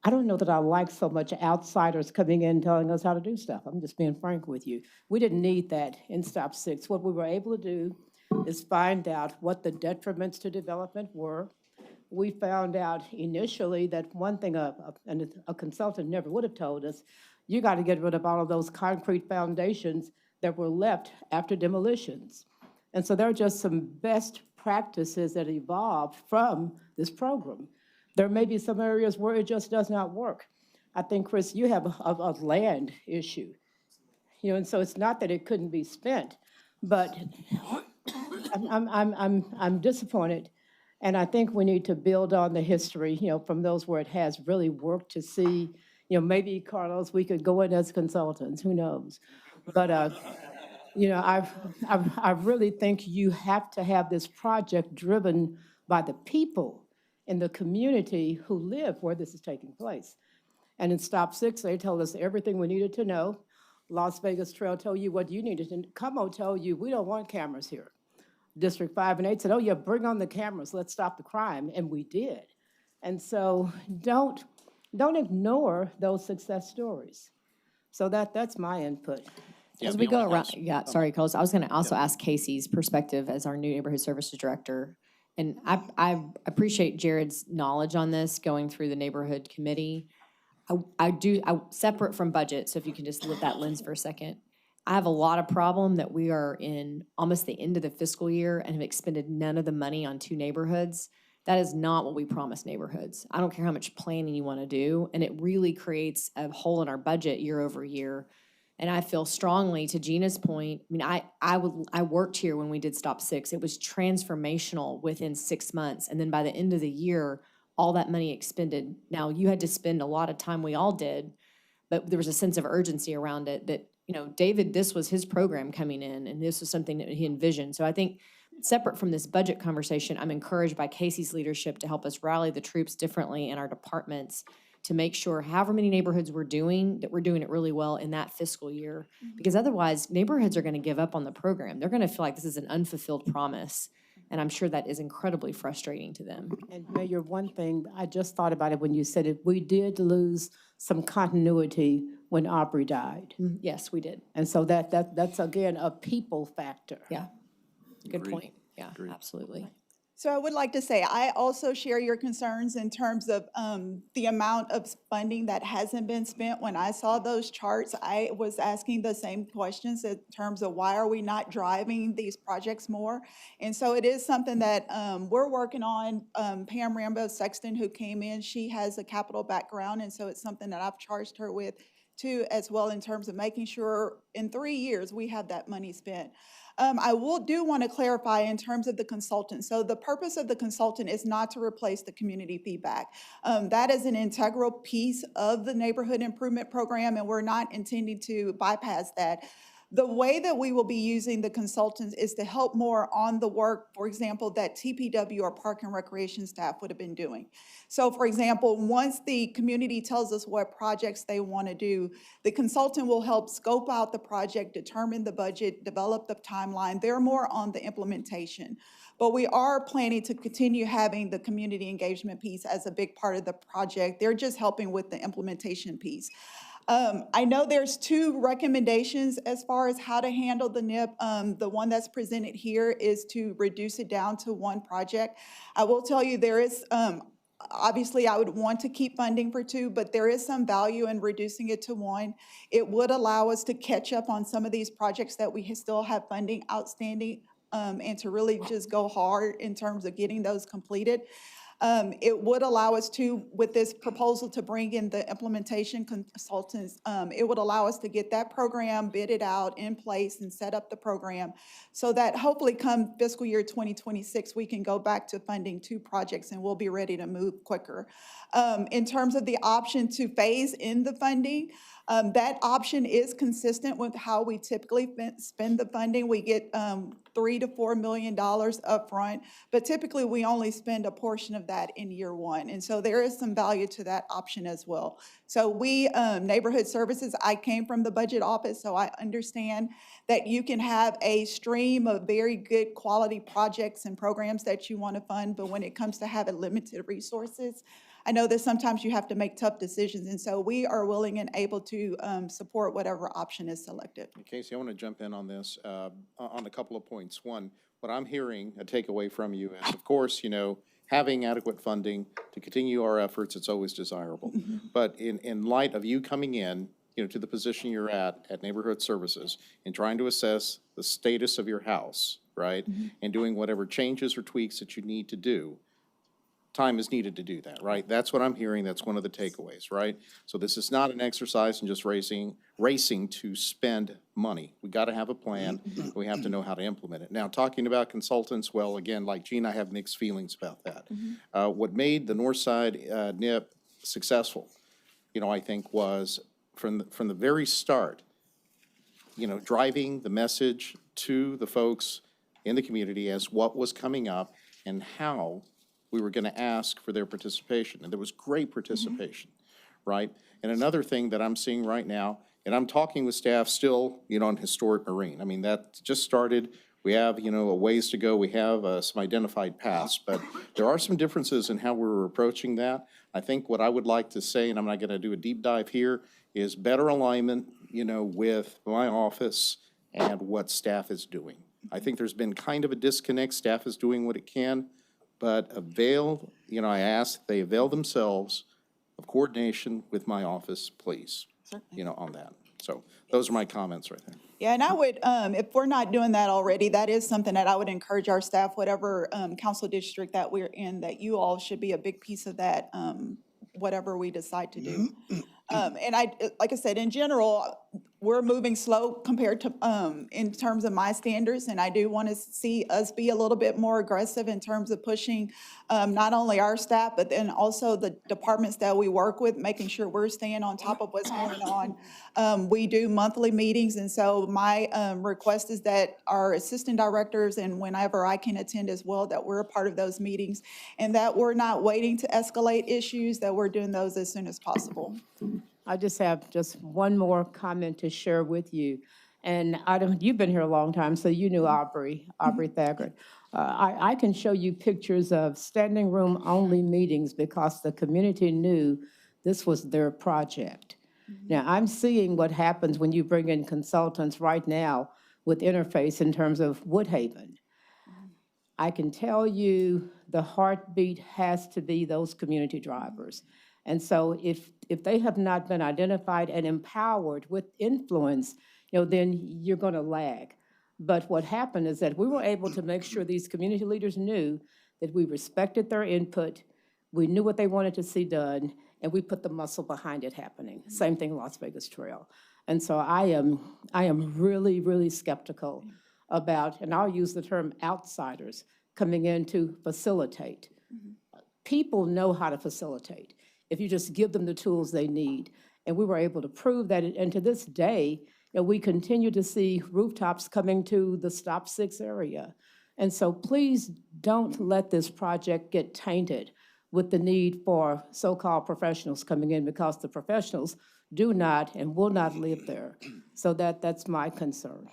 don't know that I like so much outsiders coming in telling us how to do stuff. I'm just being frank with you. We didn't need that in Stop 6. What we were able to do is find out what the detriments to development were. We found out initially that one thing a consultant never would have told us, you got to get rid of all of those concrete foundations that were left after demolitions. And so there are just some best practices that evolved from this program. There may be some areas where it just does not work. I think, Chris, you have a land issue. And so it's not that it couldn't be spent, but I'm disappointed. And I think we need to build on the history, from those where it has really worked to see, maybe, Carlos, we could go in as consultants, who knows? But, I really think you have to have this project driven by the people in the community who live where this is taking place. And in Stop 6, they told us everything we needed to know. Las Vegas Trail told you what you needed to, Como told you, we don't want cameras here. District 5 and 8 said, oh yeah, bring on the cameras, let's stop the crime, and we did. And so don't ignore those success stories. So that's my input. As we go around, sorry, Carlos, I was going to also ask Casey's perspective as our new neighborhood services director. And I appreciate Jared's knowledge on this, going through the neighborhood committee. I separate from budget, so if you can just let that lens for a second. I have a lot of problem that we are in almost the end of the fiscal year and have expended none of the money on 2 neighborhoods. That is not what we promised neighborhoods. I don't care how much planning you want to do, and it really creates a hole in our budget year over year. And I feel strongly, to Gina's point, I mean, I worked here when we did Stop 6. It was transformational within 6 months, and then by the end of the year, all that money expended. Now, you had to spend a lot of time, we all did, but there was a sense of urgency around it that, David, this was his program coming in, and this was something that he envisioned. So I think, separate from this budget conversation, I'm encouraged by Casey's leadership to help us rally the troops differently in our departments to make sure however many neighborhoods we're doing, that we're doing it really well in that fiscal year. Because otherwise, neighborhoods are going to give up on the program. They're going to feel like this is an unfulfilled promise. And I'm sure that is incredibly frustrating to them. And Mayor, one thing, I just thought about it when you said it, we did lose some continuity when Aubrey died. Yes, we did. And so that's again, a people factor. Yeah. Good point. Yeah, absolutely. So I would like to say, I also share your concerns in terms of the amount of funding that hasn't been spent. When I saw those charts, I was asking the same questions in terms of why are we not driving these projects more? And so it is something that we're working on. Pam Rambo Sexton, who came in, she has a capital background, and so it's something that I've charged her with too, as well, in terms of making sure in 3 years we have that money spent. I do want to clarify in terms of the consultant. So the purpose of the consultant is not to replace the community feedback. That is an integral piece of the neighborhood improvement program, and we're not intending to bypass that. The way that we will be using the consultants is to help more on the work, for example, that TPW or Park and Recreation staff would have been doing. So for example, once the community tells us what projects they want to do, the consultant will help scope out the project, determine the budget, develop the timeline. They're more on the implementation. But we are planning to continue having the community engagement piece as a big part of the project. They're just helping with the implementation piece. I know there's 2 recommendations as far as how to handle the NIP. The one that's presented here is to reduce it down to 1 project. I will tell you there is, obviously I would want to keep funding for 2, but there is some value in reducing it to 1. It would allow us to catch up on some of these projects that we still have funding outstanding, and to really just go hard in terms of getting those completed. It would allow us to, with this proposal to bring in the implementation consultants, it would allow us to get that program bidded out in place and set up the program so that hopefully come fiscal year 2026, we can go back to funding 2 projects and we'll be ready to move quicker. In terms of the option to phase in the funding, that option is consistent with how we typically spend the funding. We get $3 to $4 million upfront, but typically we only spend a portion of that in year 1. And so there is some value to that option as well. So we, neighborhood services, I came from the budget office, so I understand that you can have a stream of very good quality projects and programs that you want to fund, but when it comes to having limited resources, I know that sometimes you have to make tough decisions, and so we are willing and able to support whatever option is selected. Casey, I want to jump in on this on a couple of points. One, what I'm hearing, a takeaway from you is, of course, having adequate funding to continue our efforts, it's always desirable. But in light of you coming in, to the position you're at Neighborhood Services and trying to assess the status of your house, right? And doing whatever changes or tweaks that you need to do. Time is needed to do that, right? That's what I'm hearing. That's one of the takeaways, right? So this is not an exercise in just racing to spend money. We got to have a plan. We have to know how to implement it. Now, talking about consultants, well, again, like Gene, I have mixed feelings about that. What made the Northside NIP successful, I think was from the very start, driving the message to the folks in the community as what was coming up and how we were going to ask for their participation. And there was great participation, right? And another thing that I'm seeing right now, and I'm talking with staff still, on Historic Marine. I mean, that just started. We have, a ways to go. We have some identified paths, but there are some differences in how we're approaching that. I think what I would like to say, and I'm not going to do a deep dive here, is better alignment, with my office and what staff is doing. I think there's been kind of a disconnect. Staff is doing what it can, but I ask they avail themselves of coordination with my office, please, on that. So those are my comments right there. Yeah, and I would, if we're not doing that already, that is something that I would encourage our staff, whatever council district that we're in, that you all should be a big piece of that, whatever we decide to do. And like I said, in general, we're moving slow compared to, in terms of my standards, and I do want to see us be a little bit more aggressive in terms of pushing not only our staff, but then also the departments that we work with, making sure we're staying on top of what's going on. We do monthly meetings, and so my request is that our assistant directors, and whenever I can attend as well, that we're a part of those meetings, and that we're not waiting to escalate issues, that we're doing those as soon as possible. I just have one more comment to share with you. And you've been here a long time, so you knew Aubrey Thagard. I can show you pictures of standing room only meetings because the community knew this was their project. Now, I'm seeing what happens when you bring in consultants right now with Interface in terms of Woodhaven. I can tell you the heartbeat has to be those community drivers. And so if they have not been identified and empowered with influence, then you're going to lag. But what happened is that we were able to make sure these community leaders knew that we respected their input, we knew what they wanted to see done, and we put the muscle behind it happening. Same thing Las Vegas Trail. And so I am really, really skeptical about, and I'll use the term outsiders, coming in to facilitate. People know how to facilitate if you just give them the tools they need. And we were able to prove that, and to this day, we continue to see rooftops coming to the Stop 6 area. And so please don't let this project get tainted with the need for so-called professionals coming in, because the professionals do not and will not live there. So that's my concern.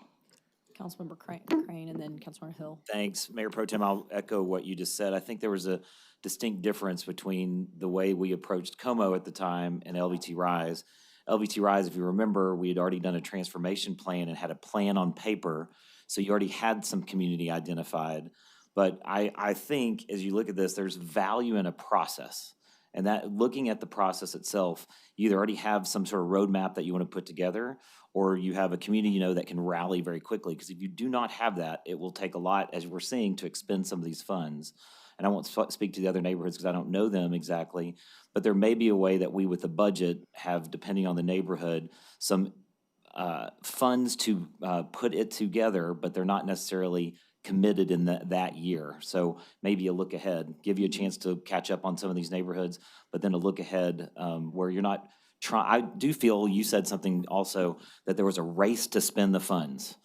Councilmember Crane and then Councilmember Hill. Thanks, Mayor Pro Tem. I'll echo what you just said. I think there was a distinct difference between the way we approached Como at the time and LVT Rise. LVT Rise, if you remember, we had already done a transformation plan and had a plan on paper, so you already had some community identified. But I think as you look at this, there's value in a process. And that looking at the process itself, you either already have some sort of roadmap that you want to put together, or you have a community that can rally very quickly. Because if you do not have that, it will take a lot, as we're seeing, to expend some of these funds. And I won't speak to the other neighborhoods because I don't know them exactly, but there may be a way that we, with the budget, have, depending on the neighborhood, some funds to put it together, but they're not necessarily committed in that year. So maybe a look ahead, give you a chance to catch up on some of these neighborhoods, but then a look ahead where you're not trying. I do feel you said something also, that there was a race to spend the funds.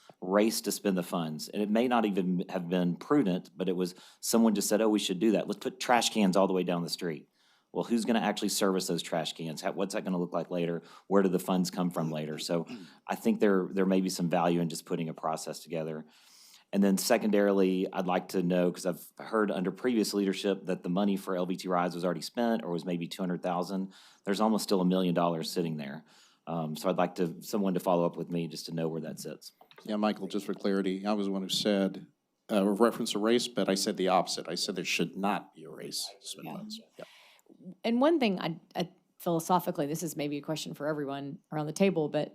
And it may not even have been prudent, but it was someone just said, oh, we should do that. Let's put trash cans all the way down the street. Well, who's going to actually service those trash cans? What's that going to look like later? Where do the funds come from later? So I think there may be some value in just putting a process together. And then secondarily, I'd like to know, because I've heard under previous leadership that the money for LVT Rise was already spent, or was maybe $200,000. There's almost still $1 million sitting there. So I'd like someone to follow up with me just to know where that sits. Yeah, Michael, just for clarity, I was the one who said, reference a race, but I said the opposite. I said there should not be a race to spend funds. Yeah. And one thing I philosophically, this is maybe a question for everyone around the table, but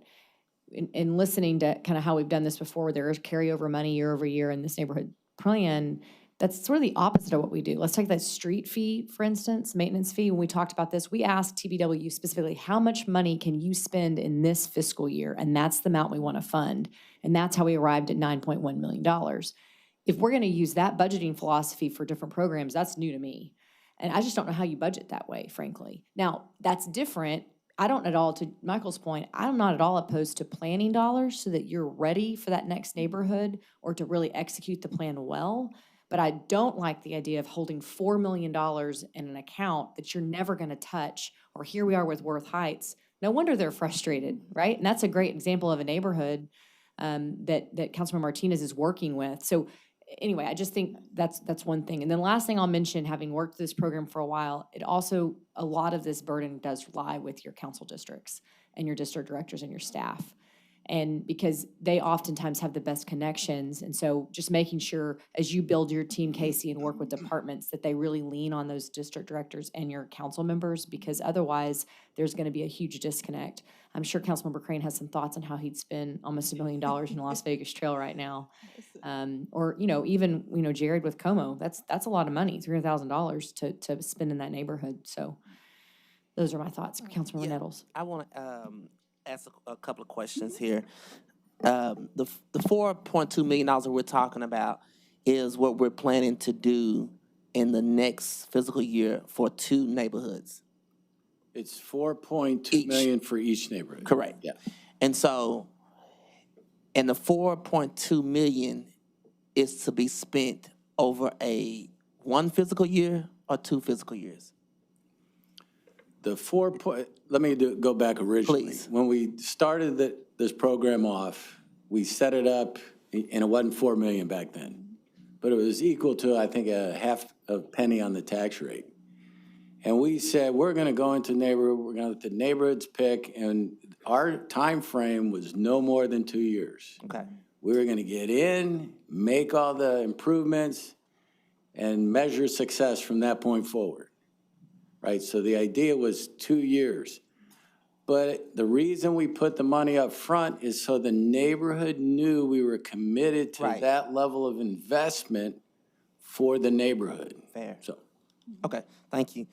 in listening to kind of how we've done this before, where there is carryover money year over year in this neighborhood plan, that's sort of the opposite of what we do. Let's take that street fee, for instance, maintenance fee. When we talked about this, we asked TBW specifically, how much money can you spend in this fiscal year? And that's the amount we want to fund. And that's how we arrived at $9.1 million. If we're going to use that budgeting philosophy for different programs, that's new to me. And I just don't know how you budget that way, frankly. Now, that's different. I don't at all, to Michael's point, I'm not at all opposed to planning dollars so that you're ready for that next neighborhood or to really execute the plan well. But I don't like the idea of holding $4 million in an account that you're never going to touch, or here we are with Worth Heights. No wonder they're frustrated, right? And that's a great example of a neighborhood that Councilman Martinez is working with. So anyway, I just think that's one thing. And then last thing I'll mention, having worked this program for a while, it also, a lot of this burden does lie with your council districts and your district directors and your staff. And because they oftentimes have the best connections. And so just making sure as you build your team, Casey, and work with departments, that they really lean on those district directors and your council members, because otherwise there's going to be a huge disconnect. I'm sure Councilmember Crane has some thoughts on how he'd spend almost $1 million in the Las Vegas Trail right now. Or, even, Jared with Como, that's a lot of money, $300,000 to spend in that neighborhood. So those are my thoughts, Councilmember Nettles. I want to ask a couple of questions here. The $4.2 million that we're talking about is what we're planning to do in the next fiscal year for 2 neighborhoods. It's 4.2 million for each neighborhood. Correct. Yeah. And so, and the 4.2 million is to be spent over a 1 fiscal year or 2 fiscal years? Let me go back originally. Please. When we started this program off, we set it up, and it wasn't 4 million back then, but it was equal to, I think, a half a penny on the tax rate. And we said, we're gonna go into neighborhood, we're gonna let the neighborhoods pick, and our time frame was no more than 2 years. Okay. We were gonna get in, make all the improvements, and measure success from that point forward. Right, so the idea was 2 years. But the reason we put the money up front is so the neighborhood knew we were committed to Right. that level of investment for the neighborhood. Fair. So, Okay, thank you.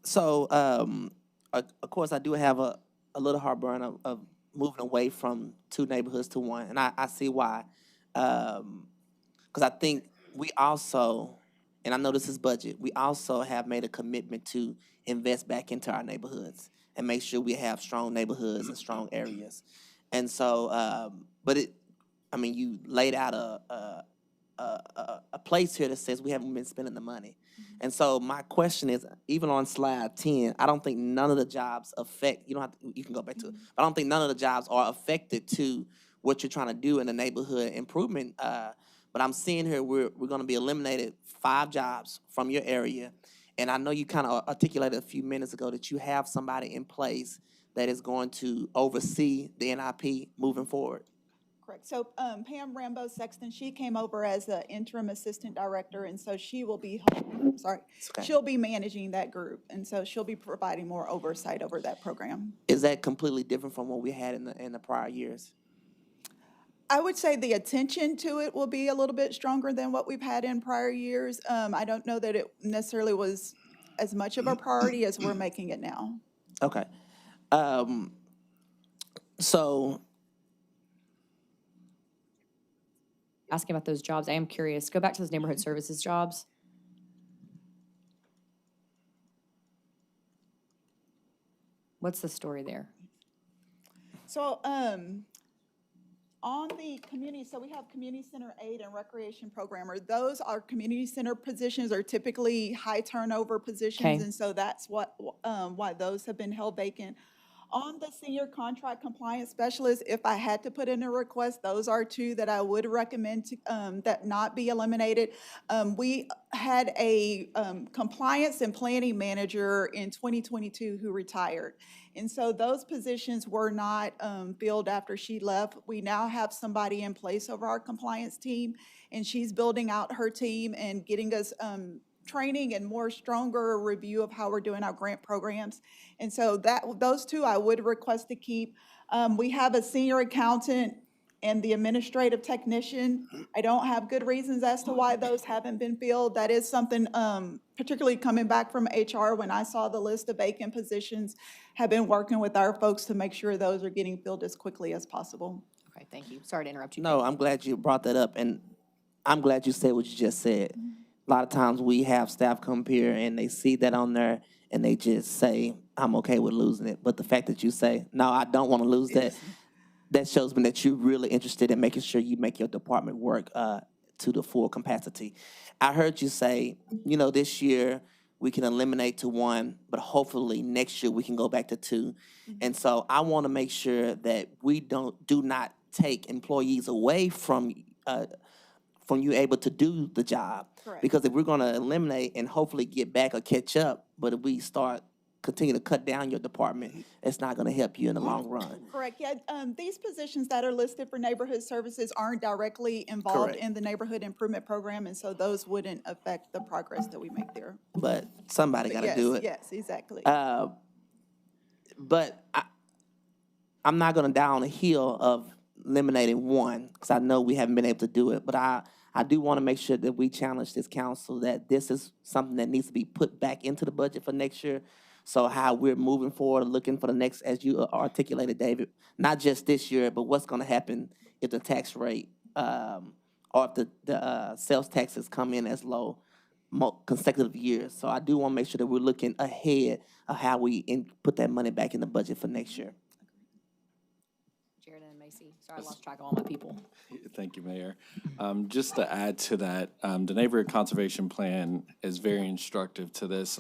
So, of course, I do have a little heartburn of moving away from 2 neighborhoods to 1, and I see why. Because I think we also, and I know this is budget, we also have made a commitment to invest back into our neighborhoods and make sure we have strong neighborhoods and strong areas. And so, you laid out a place here that says we haven't been spending the money. And so my question is, even on slide 10, I don't think none of the jobs affect, you can go back to it, but I don't think none of the jobs are affected to what you're trying to do in the neighborhood improvement. But I'm seeing here we're going to be eliminated 5 jobs from your area. And I know you kind of articulated a few minutes ago that you have somebody in place that is going to oversee the NIP moving forward. Correct. So Pam Rambo Sexton, she came over as the interim assistant director, and so she will be, Okay. she'll be managing that group. And so she'll be providing more oversight over that program. Is that completely different from what we had in the prior years? I would say the attention to it will be a little bit stronger than what we've had in prior years. I don't know that it necessarily was as much of a priority as we're making it now. Okay. So Asking about those jobs, I am curious. Go back to those neighborhood services jobs. What's the story there? So, on the community, so we have community center aid and recreation programmer. Those are community center positions are typically high turnover positions. Okay. And so that's why those have been held vacant. On the senior contract compliance specialist, if I had to put in a request, those are 2 that I would recommend to, that not be eliminated. We had a compliance and planning manager in 2022 who retired. And so those positions were not filled after she left. We now have somebody in place over our compliance team, and she's building out her team and getting us training and more stronger review of how we're doing our grant programs. And so those 2 I would request to keep. We have a senior accountant and the administrative technician. I don't have good reasons as to why those haven't been filled. That is something, particularly coming back from HR, when I saw the list of vacant positions, have been working with our folks to make sure those are getting filled as quickly as possible. Okay, thank you. Sorry to interrupt you. No, I'm glad you brought that up, and I'm glad you said what you just said. A lot of times we have staff come up here and they see that on there and they just say, I'm okay with losing it. But the fact that you say, no, I don't want to lose that, that shows me that you're really interested in making sure you make your department work to the full capacity. I heard you say, you know, this year we can eliminate to 1, but hopefully next year we can go back to 2. And so I want to make sure that we do not take employees away from you able to do the job. Correct. Because if we're going to eliminate and hopefully get back or catch up, but if we continue to cut down your department, it's not going to help you in the long run. Correct, yeah, these positions that are listed for neighborhood services aren't directly involved Correct. in the neighborhood improvement program, and so those wouldn't affect the progress that we make there. But somebody got to Yes, do it. yes, exactly. But I'm not going to die on the hill of eliminating 1, because I know we haven't been able to do it. But I do want to make sure that we challenge this council that this is something that needs to be put back into the budget for next year. So how we're moving forward, looking for the next, as you articulated, David, not just this year, but what's going to happen if the tax rate or if the sales taxes come in as low consecutive years. So I do want to make sure that we're looking ahead of how we put that money back in the budget for next year. Jared and Macy. Sorry, I lost track of all my people. Thank you, Mayor. Just to add to that, the Neighborhood Conservation Plan is very instructive to this.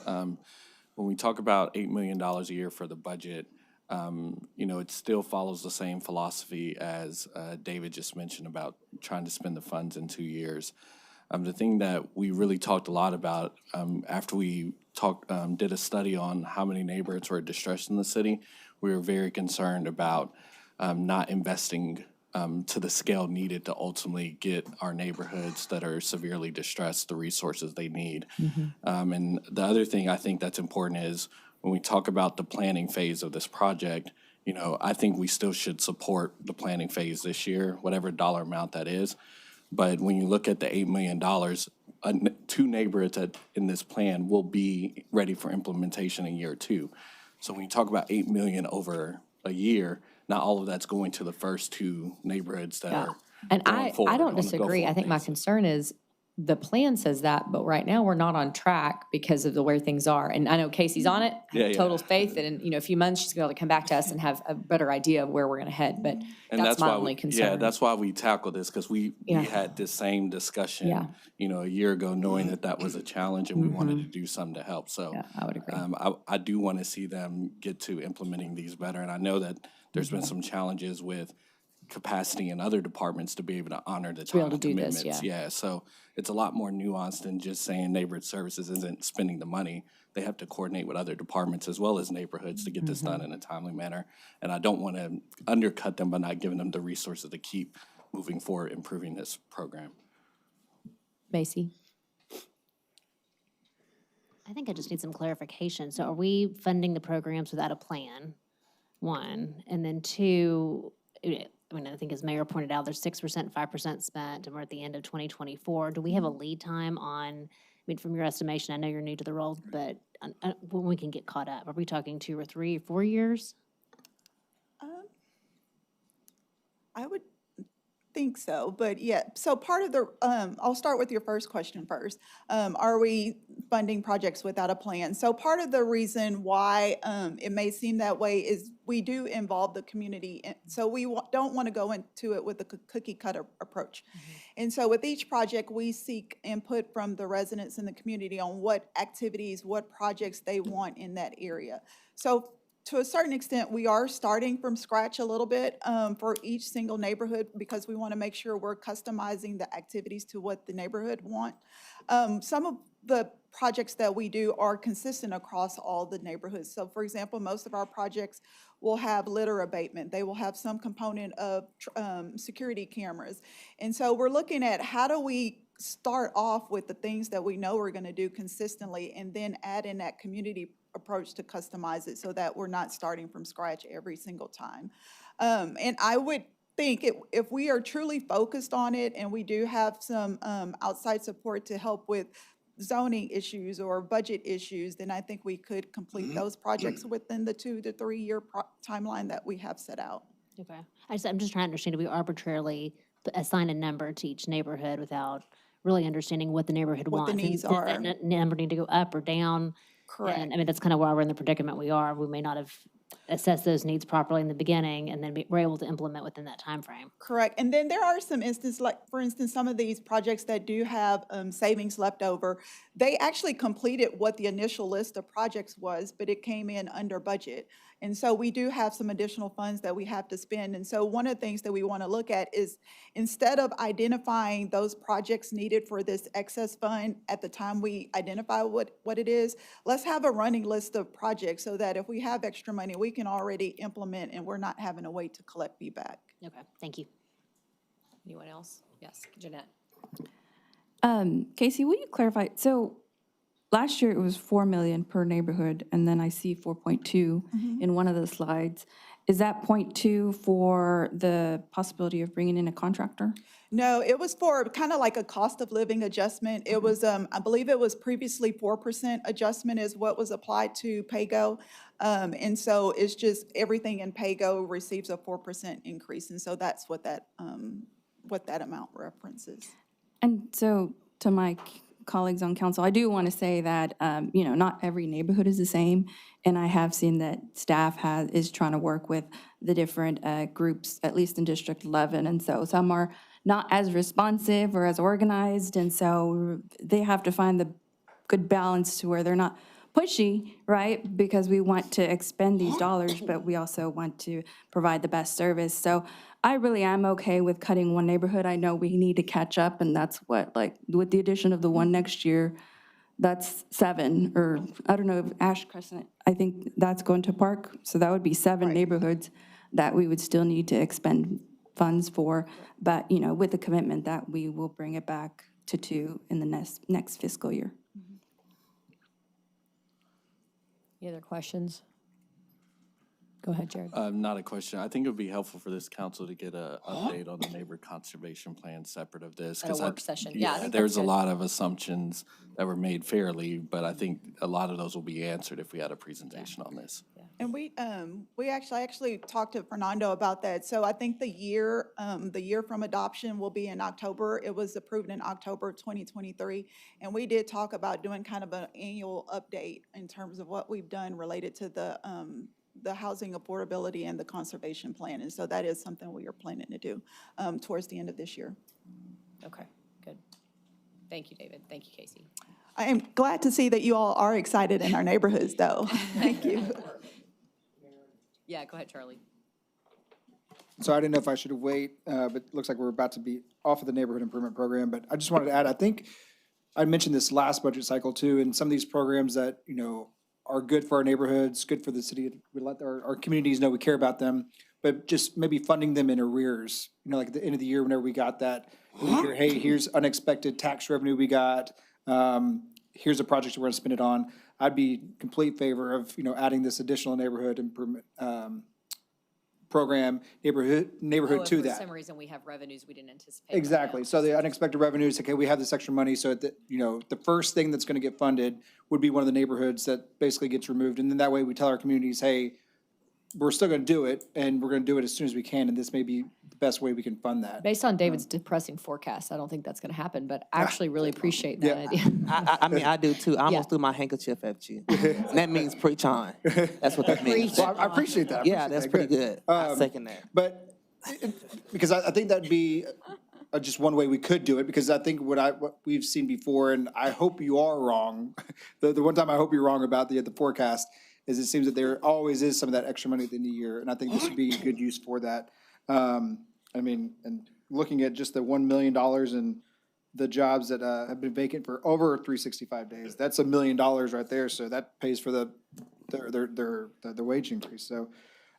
When we talk about $8 million a year for the budget, you know, it still follows the same philosophy as David just mentioned about trying to spend the funds in 2 years. The thing that we really talked a lot about after we did a study on how many neighborhoods were distressed in the city, we were very concerned about not investing to the scale needed to ultimately get our neighborhoods that are severely distressed the resources they need. And the other thing I think that's important is when we talk about the planning phase of this project, you know, I think we still should support the planning phase this year, whatever dollar amount that is. But when you look at the $8 million, 2 neighborhoods in this plan will be ready for implementation in year 2. So when you talk about $8 million over a year, not all of that's going to the first 2 neighborhoods that Yeah. are And going I forward don't on a disagree. I go-forward think my basis. concern is the plan says that, but right now we're not on track because of the way things are. And I know Casey's on it. I Yeah, have yeah. total faith that in, you know, a few months she's gonna be able to come back to us and have a better idea of where we're gonna head, but And that's my why only Yeah, concern. that's why we tackled this, because we Yeah. had this same discussion, Yeah. you know, a year ago, knowing that that was a challenge and we wanted to do something to help. So Yeah, I would agree. I do want to see them get to implementing these better. And I know that there's been some challenges with capacity in other departments to be able to honor the be able time to do this, commitments. Yeah, so it's a lot more nuanced than just saying neighborhood services isn't spending the money. They have to coordinate with other departments as well as neighborhoods to get this done in a timely manner. And I don't want to undercut them by not giving them the resources to keep moving forward, improving this program. Macy? I think I just need some clarification. So are we funding the programs without a plan? 1, and then 2, I mean, I think as Mayor pointed out, there's 6%, 5% spent, and we're at the end of 2024. Do we have a lead time on, I mean, from your estimation, I know you're new to the role, but when we can get caught up? Are we talking 2 or 3 or 4 years? I would think so, but yeah, so part of the, I'll start with your first question first. Are we funding projects without a plan? So part of the reason why it may seem that way is we do involve the community. So we don't want to go into it with a cookie cutter approach. And so with each project, we seek input from the residents in the community on what activities, what projects they want in that area. So to a certain extent, we are starting from scratch a little bit for each single neighborhood because we want to make sure we're customizing the activities to what the neighborhood want. Some of the projects that we do are consistent across all the neighborhoods. So for example, most of our projects will have litter abatement. They will have some component of security cameras. And so we're looking at how do we start off with the things that we know we're going to do consistently and then add in that community approach to customize it so that we're not starting from scratch every single time. And I would think if we are truly focused on it and we do have some outside support to help with zoning issues or budget issues, then I think we could complete those projects within the 2 to 3 year timeline that we have set out. Okay. I'm just trying to understand, do we arbitrarily assign a number to each neighborhood without really understanding what the neighborhood What the wants? And needs does are. that number need to go up or down? Correct. And I mean, that's kind of why we're in the predicament we are. We may not have assessed those needs properly in the beginning, and then we're able to implement within that timeframe. Correct. And then there are some instances, like, for instance, some of these projects that do have savings left over, they actually completed what the initial list of projects was, but it came in under budget. And so we do have some additional funds that we have to spend. And so one of the things that we want to look at is, instead of identifying those projects needed for this excess fund at the time we identify what it is, let's have a running list of projects so that if we have extra money, we can already implement and we're not having to wait to collect feedback. Okay, thank you. Anyone else? Yes, Jeanette. Casey, will you clarify? So last year it was 4 million per neighborhood, and then I see 4.2 in one of the slides. Is that 0.2 for the possibility of bringing in a contractor? No, it was for kind of like a cost of living adjustment. It was, I believe it was previously 4% adjustment is what was applied to PAYGO. And so it's just everything in PAYGO receives a 4% increase. And so that's what that amount references. And so to my colleagues on council, I do want to say that, not every neighborhood is the same. And I have seen that staff is trying to work with the different groups, at least in District 11. And so some are not as responsive or as organized. And so they have to find the good balance to where they're not pushy, right? Because we want to expend these dollars, but we also want to provide the best service. So I really am okay with cutting one neighborhood. I know we need to catch up, and that's what, like, with the addition of the one next year, that's 7, or I don't know, if Ash Crescent, I think that's going to Park. So that would be 7 neighborhoods that we would still need to expend funds for. But, with the commitment that we will bring it back to 2 in the next fiscal year. Any other questions? Go ahead, Jared. Not a question. I think it would be helpful for this council to get an update on the neighbor conservation plan separate of this. At a 'cause work session. Yeah, I think that's there's a good. lot of assumptions that were made fairly, but I think a lot of those will be answered if we had a presentation on this. And we actually talked to Fernando about that. So I think the year from adoption will be in October. It was approved in October 2023. And we did talk about doing kind of an annual update in terms of what we've done related to the housing affordability and the conservation plan. And so that is something we are planning to do towards the end of this year. Okay, good. Thank you, David. Thank you, Casey. I am glad to see that you all are excited in our neighborhoods, though. Thank you. Yeah, go ahead, Charlie. So I didn't know if I should wait, but it looks like we're about to be off of the neighborhood improvement program. But I just wanted to add, I think I mentioned this last budget cycle too, and some of these programs that, are good for our neighborhoods, good for the city. We let our communities know we care about them, but just maybe funding them in arrears. Like at the end of the year, whenever we got that, we hear, hey, here's unexpected tax revenue we got. Here's a project we're gonna spend it on. I'd be complete favor of, adding this additional neighborhood improvement program, neighborhood Oh, to if for that. some reason we have revenues we didn't anticipate. Exactly. So the unexpected revenues, okay, we have this extra money, so that, the first thing that's gonna get funded would be one of the neighborhoods that basically gets removed. And then that way we tell our communities, hey, we're still gonna do it, and we're gonna do it as soon as we can, and this may be the best way we can fund that. Based on David's depressing forecast, I don't think that's going to happen, but I actually really appreciate that idea. I mean, I do too. I almost threw my handkerchief at you. And that means preach on. That's what that means. Well, I appreciate that. I Yeah, appreciate that's that. pretty good. I second that. But, because I think that'd be just one way we could do it, because I think what we've seen before, and I hope you are wrong, the one time I hope you're wrong about the forecast, is it seems that there always is some of that extra money at the end of the year, and I think this would be a good use for that. And looking at just the $1 million and the jobs that have been vacant for over 365 days, that's $1 million right there, so that pays for their wage increase. So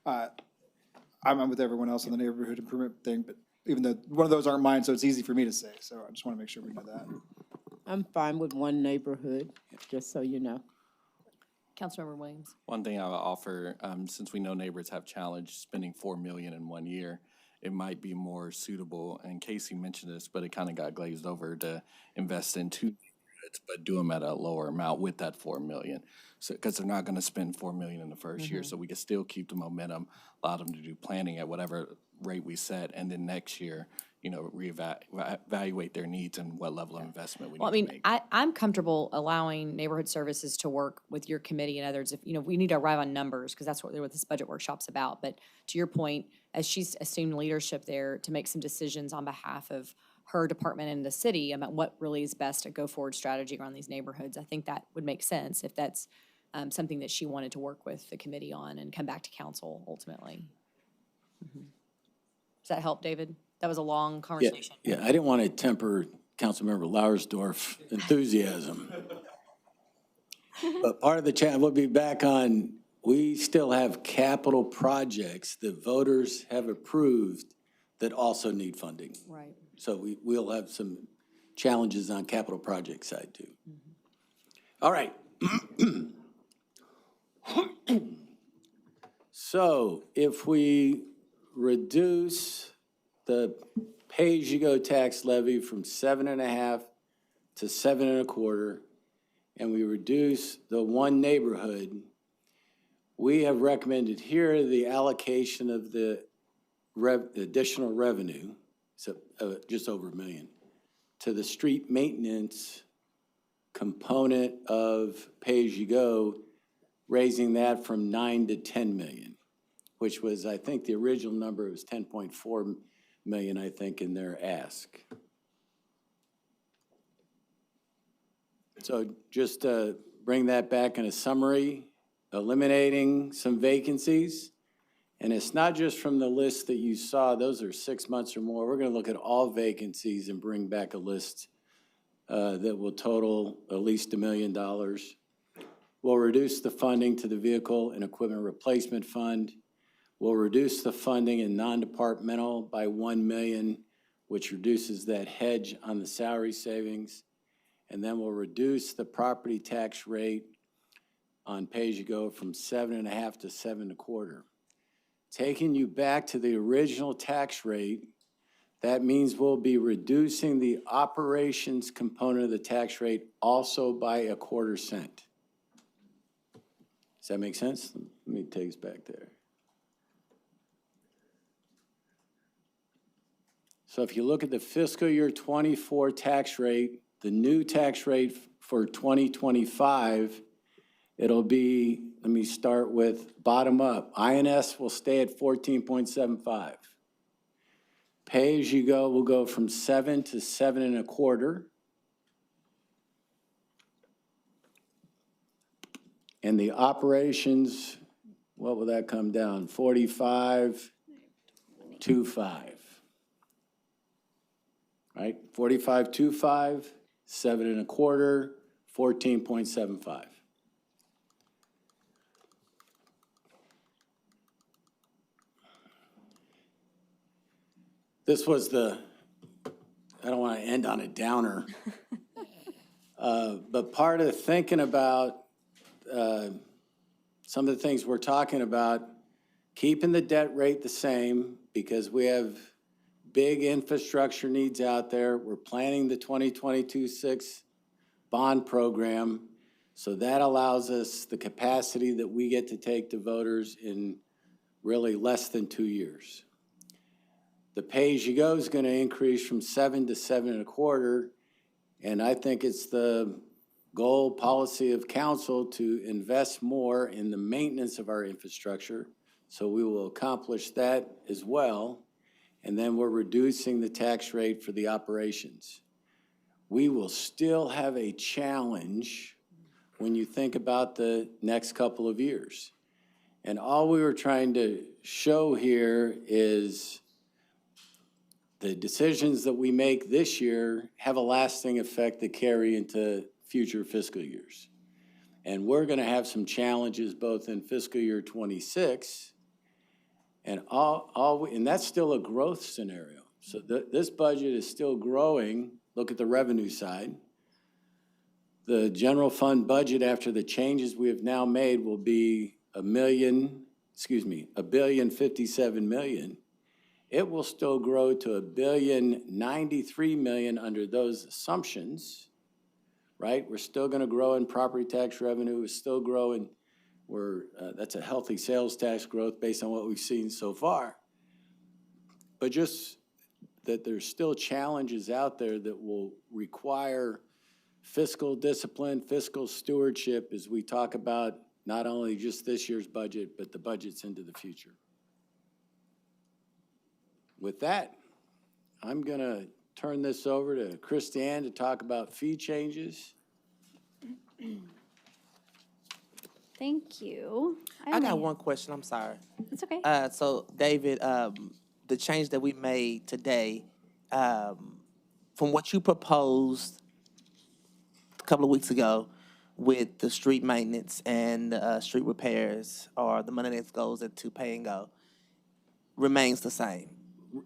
I'm with everyone else on the neighborhood improvement thing, but even though one of those aren't mine, so it's easy for me to say, so I just want to make sure we know that. I'm fine with one neighborhood, just so you know. Councilmember Williams. One thing I would offer, since we know neighbors have challenged spending $4 million in 1 year, it might be more suitable, and Casey mentioned this, but it kind of got glazed over, to invest in 2 neighborhoods, but do them at a lower amount with that $4 million. So, because they're not going to spend $4 million in the first year, so we can still keep the momentum, allow them to do planning at whatever rate we set, and then next year, reevaluate their needs and what level of investment we Well, I need to mean, make. I'm comfortable allowing neighborhood services to work with your committee and others. If, we need to arrive on numbers, because that's what this budget workshop's about. But to your point, as she's assumed leadership there to make some decisions on behalf of her department and the city about what really is best a go-forward strategy around these neighborhoods, I think that would make sense if that's something that she wanted to work with the committee on and come back to council ultimately. Does that help, David? That was a long conversation. Yeah, I didn't want to temper Councilmember Lauersdorf enthusiasm. But part of the chat, we'll be back on, we still have capital projects that voters have approved that also need funding. Right. So we'll have some challenges on capital project side too. All right. So if we reduce the pay-as-you-go tax levy from 7.5 to 7.25, and we reduce the one neighborhood, we have recommended here the allocation of the additional revenue, so just over $1 million, to the street maintenance component of pay-as-you-go, raising that from 9 to 10 million, which was, I think the original number was 10.4 million, I think, in their ask. So just to bring that back in a summary, eliminating some vacancies. And it's not just from the list that you saw, those are 6 months or more. We're gonna look at all vacancies and bring back a list that will total at least $1 million. We'll reduce the funding to the Vehicle and Equipment Replacement Fund. We'll reduce the funding in non-departmental by $1 million, which reduces that hedge on the salary savings. And then we'll reduce the property tax rate on pay-as-you-go from 7.5 to 7.25. Taking you back to the original tax rate, that means we'll be reducing the operations component of the tax rate also by 1/4 cent. Does that make sense? Let me take us back there. So if you look at the fiscal year 24 tax rate, the new tax rate for 2025, it'll be, let me start with bottom up. INS will stay at 14.75. Pay-as-you-go will go from 7 to 7.25. And the operations, what will that come down? 45.25. Right? 45.25, 7.25, 14.75. This was I don't want to end on a downer, but part of thinking about some of the things we're talking about, keeping the debt rate the same because we have big infrastructure needs out there. We're planning the 2022-6 bond program. So that allows us the capacity that we get to take to voters in really less than 2 years. The pay-as-you-go is going to increase from 7 to 7.25, and I think it's the goal policy of council to invest more in the maintenance of our infrastructure. So we will accomplish that as well. And then we're reducing the tax rate for the operations. We will still have a challenge when you think about the next couple of years. And all we were trying to show here is the decisions that we make this year have a lasting effect that carry into future fiscal years. And we're going to have some challenges both in fiscal year 26 and and that's still a growth scenario. So this budget is still growing. Look at the revenue side. The general fund budget after the changes we have now made will be $1,057,000,000. It will still grow to $1,093,000,000 under those assumptions, right? We're still gonna grow in property tax revenue, we're still growing, that's a healthy sales tax growth based on what we've seen so far. But just that there's still challenges out there that will require fiscal discipline, fiscal stewardship as we talk about not only just this year's budget, but the budgets into the future. With that, I'm gonna turn this over to Christiane to talk about fee changes. Thank you. I got one question, I'm sorry. It's okay. So David, the change that we made today, from what you proposed a couple of weeks ago with the street maintenance and street repairs, or the money that goes into pay and go, remains the same.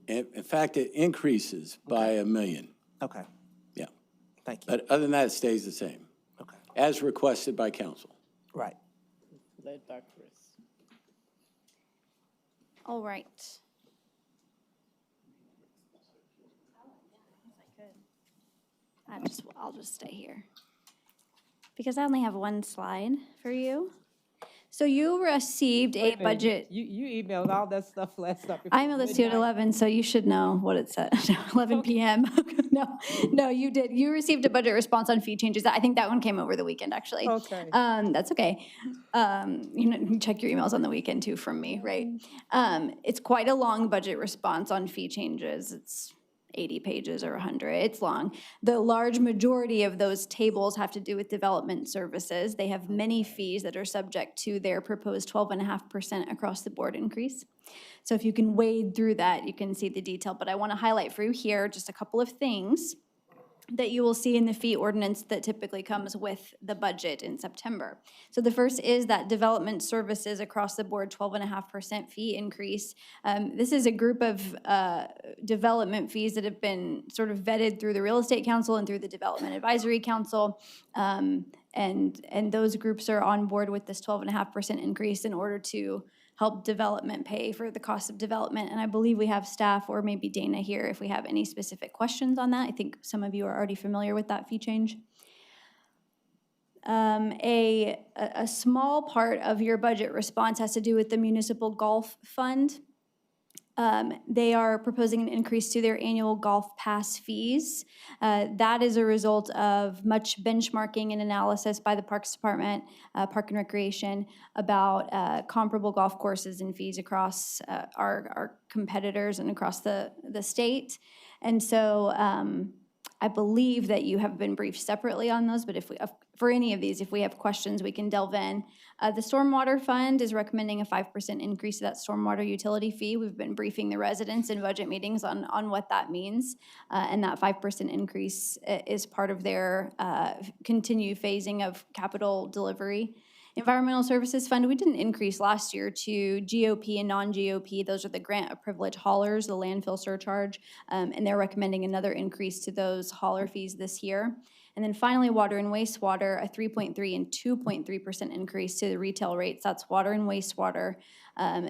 In fact, it increases by $1 million. Okay, Yeah. thank you. But other than that, it stays the same, Okay, as requested by council. right. Led by Chris. All right. I'll just stay here. Because I only have one slide for you. So you received a budget. You emailed all that stuff last night. I emailed this to you at 11, so you should know what it said. 11 PM. No, you did. You received a budget response on fee changes. I think that one came over the weekend, actually. Okay. That's okay. You check your emails on the weekend too from me, right? It's quite a long budget response on fee changes. It's 80 pages or 100. It's long. The large majority of those tables have to do with development services. They have many fees that are subject to their proposed 12.5% across the board increase. So if you can wade through that, you can see the detail. But I want to highlight for you here just a couple of things that you will see in the fee ordinance that typically comes with the budget in September. So the first is that development services across the board, 12.5% fee increase. This is a group of development fees that have been sort of vetted through the Real Estate Council and through the Development Advisory Council. And those groups are on board with this 12.5% increase in order to help development pay for the cost of development. And I believe we have staff or maybe Dana here if we have any specific questions on that. I think some of you are already familiar with that fee change. A small part of your budget response has to do with the municipal golf fund. They are proposing an increase to their annual golf pass fees. That is a result of much benchmarking and analysis by the Parks Department, Park and Recreation, about comparable golf courses and fees across our competitors and across the state. And so I believe that you have been briefed separately on those, but if we, for any of these, if we have questions, we can delve in. The Stormwater Fund is recommending a 5% increase to that stormwater utility fee. We've been briefing the residents in budget meetings on what that means. And that 5% increase is part of their continued phasing of capital delivery. Environmental Services Fund, we didn't increase last year to GOP and non-GOP. Those are the grant of privilege haulers, the landfill surcharge, and they're recommending another increase to those hauler fees this year. And then finally, water and wastewater, a 3.3 and 2.3% increase to the retail rates. That's water and wastewater.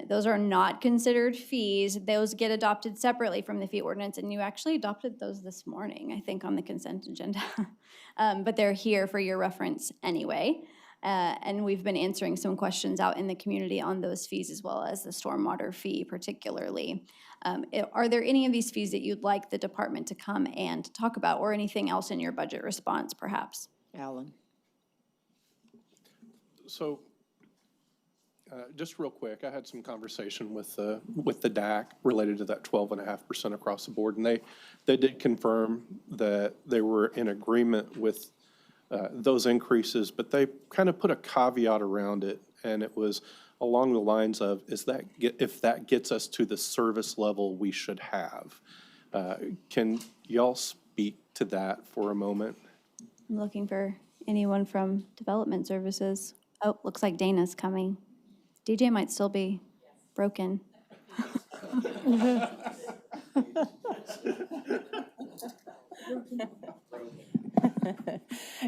Those are not considered fees. Those get adopted separately from the fee ordinance, and you actually adopted those this morning, I think, on the consent agenda. But they're here for your reference anyway. And we've been answering some questions out in the community on those fees as well as the stormwater fee particularly. Are there any of these fees that you'd like the department to come and talk about, or anything else in your budget response perhaps? Alan. So, just real quick, I had some conversation with the DAC related to that 12.5% across the board, and they did confirm that they were in agreement with those increases, but they kind of put a caveat around it, and it was along the lines of, if that gets us to the service level we should have. Can y'all speak to that for a moment? I'm looking for anyone from Development Services. Oh, looks like Dana's coming. DJ might still be broken.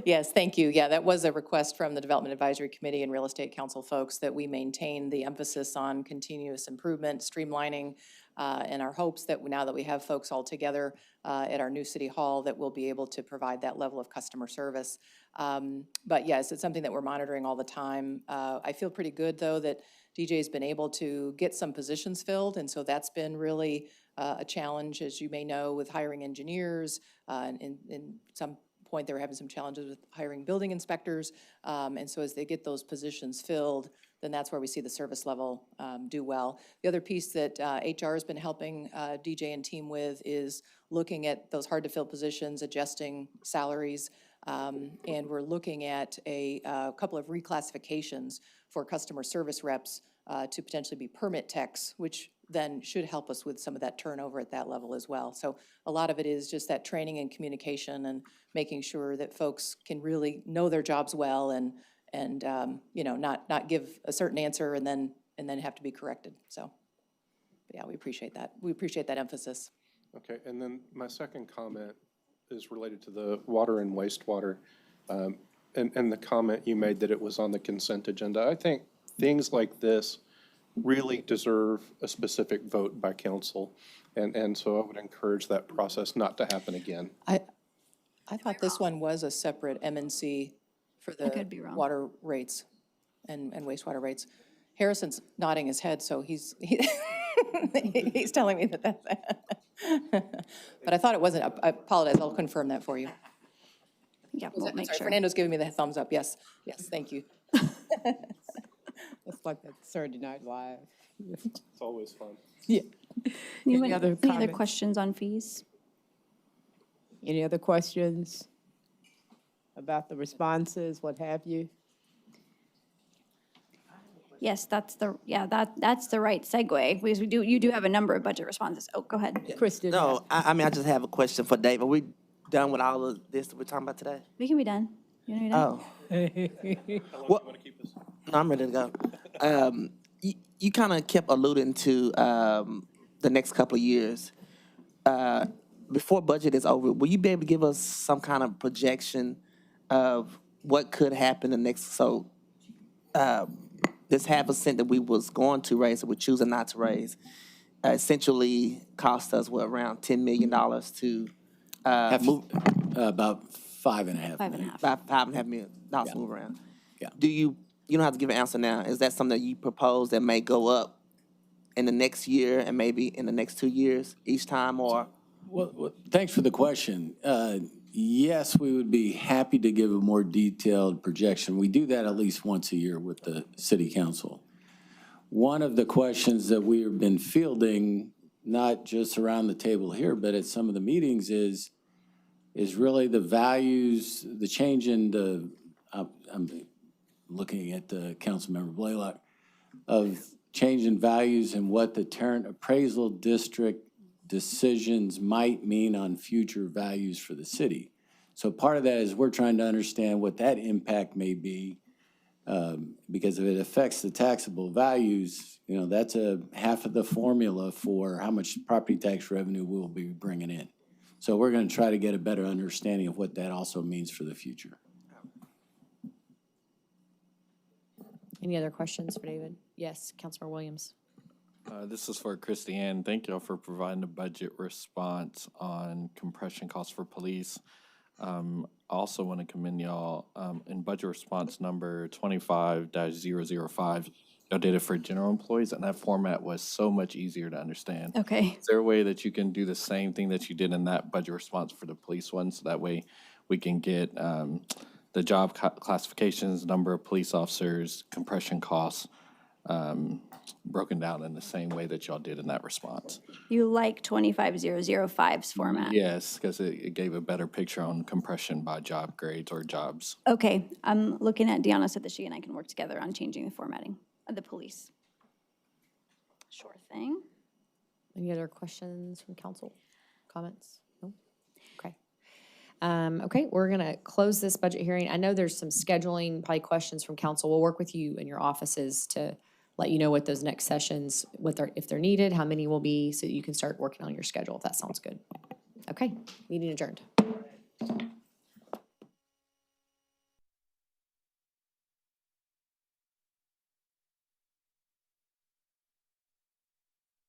Yes, thank you. Yeah, that was a request from the Development Advisory Committee and Real Estate Council folks that we maintain the emphasis on continuous improvement, streamlining, and our hopes that now that we have folks all together at our new city hall, that we'll be able to provide that level of customer service. But yes, it's something that we're monitoring all the time. I feel pretty good, though, that DJ's been able to get some positions filled, and so that's been really a challenge, as you may know, with hiring engineers. In some point, they were having some challenges with hiring building inspectors. And so as they get those positions filled, then that's where we see the service level do well. The other piece that HR has been helping DJ and team with is looking at those hard-to-fill positions, adjusting salaries, and we're looking at a couple of reclassifications for customer service reps to potentially be permit techs, which then should help us with some of that turnover at that level as well. So a lot of it is just that training and communication and making sure that folks can really know their jobs well and you know, not give a certain answer and then have to be corrected. So, but yeah, we appreciate that. We appreciate that emphasis. Okay, and then my second comment is related to the water and wastewater, and the comment you made that it was on the consent agenda. I think things like this really deserve a specific vote by council, and so I would encourage that process not to happen again. I thought this one was a separate M&C for the could be wrong. water rates and wastewater rates. Harrison's nodding his head, so he's telling me that that's, but I thought it wasn't. I apologize. I'll confirm that for you. Yeah, we'll make Sorry, sure. Fernando's giving me the thumbs up. Yes, yes, thank you. It's like that Saturday Night Live. It's always fun. Yeah. Any other other comments? questions on fees? Any other questions about the responses, what have you? Yes, that's the right segue. Because you do have a number of budget responses. Oh, go ahead. Kristen? No, I mean, I just have a question for Dave. Are we done with all of this that we're talking about today? We can be done. You want to be done? Oh. Well, no, I'm ready to go. You kind of kept alluding to the next couple of years. Before budget is over, will you be able to give us some kind of projection of what could happen the next, so this 0.5% that we was going to raise, that we're choosing not to raise, essentially cost us, what, around $10 million to move? About 5.5 million. About $5.5 million to move around. Yeah. You don't have to give an answer now. Is that something that you propose that may go up in the next year and maybe in the next 2 years each time, or? Well, thanks for the question. Yes, we would be happy to give a more detailed projection. We do that at least once a year with the city council. One of the questions that we have been fielding, not just around the table here, but at some of the meetings is really the values, the change in the, I'm looking at the Councilmember Blaylock, of change in values and what the Tarrant Appraisal District decisions might mean on future values for the city. So part of that is we're trying to understand what that impact may be, because if it affects the taxable values, you know, that's half of the formula for how much property tax revenue we'll be bringing in. So we're going to try to get a better understanding of what that also means for the future. Any other questions for David? Yes, Councilmember Williams. This is for Christiane. Thank y'all for providing a budget response on compression costs for police. I also want to commend y'all in budget response number 25-005. Y'all did it for general employees, and that format was so much easier to understand. Okay. Is there a way that you can do the same thing that you did in that budget response for the police one, so that way we can get the job classifications, number of police officers, compression costs, broken down in the same way that y'all did in that response? You like 25005's format? Yes, because it gave a better picture on compression by job grades or jobs. Okay, I'm looking at Deanna so that she and I can work together on changing the formatting of the police. Sure thing. Any other questions from council? Comments? No? Okay. Okay, we're going to close this budget hearing. I know there's some scheduling, probably questions from council. We'll work with you in your offices to let you know what those next sessions, if they're needed, how many will be, so that you can start working on your schedule, if that sounds good. Okay, meeting adjourned.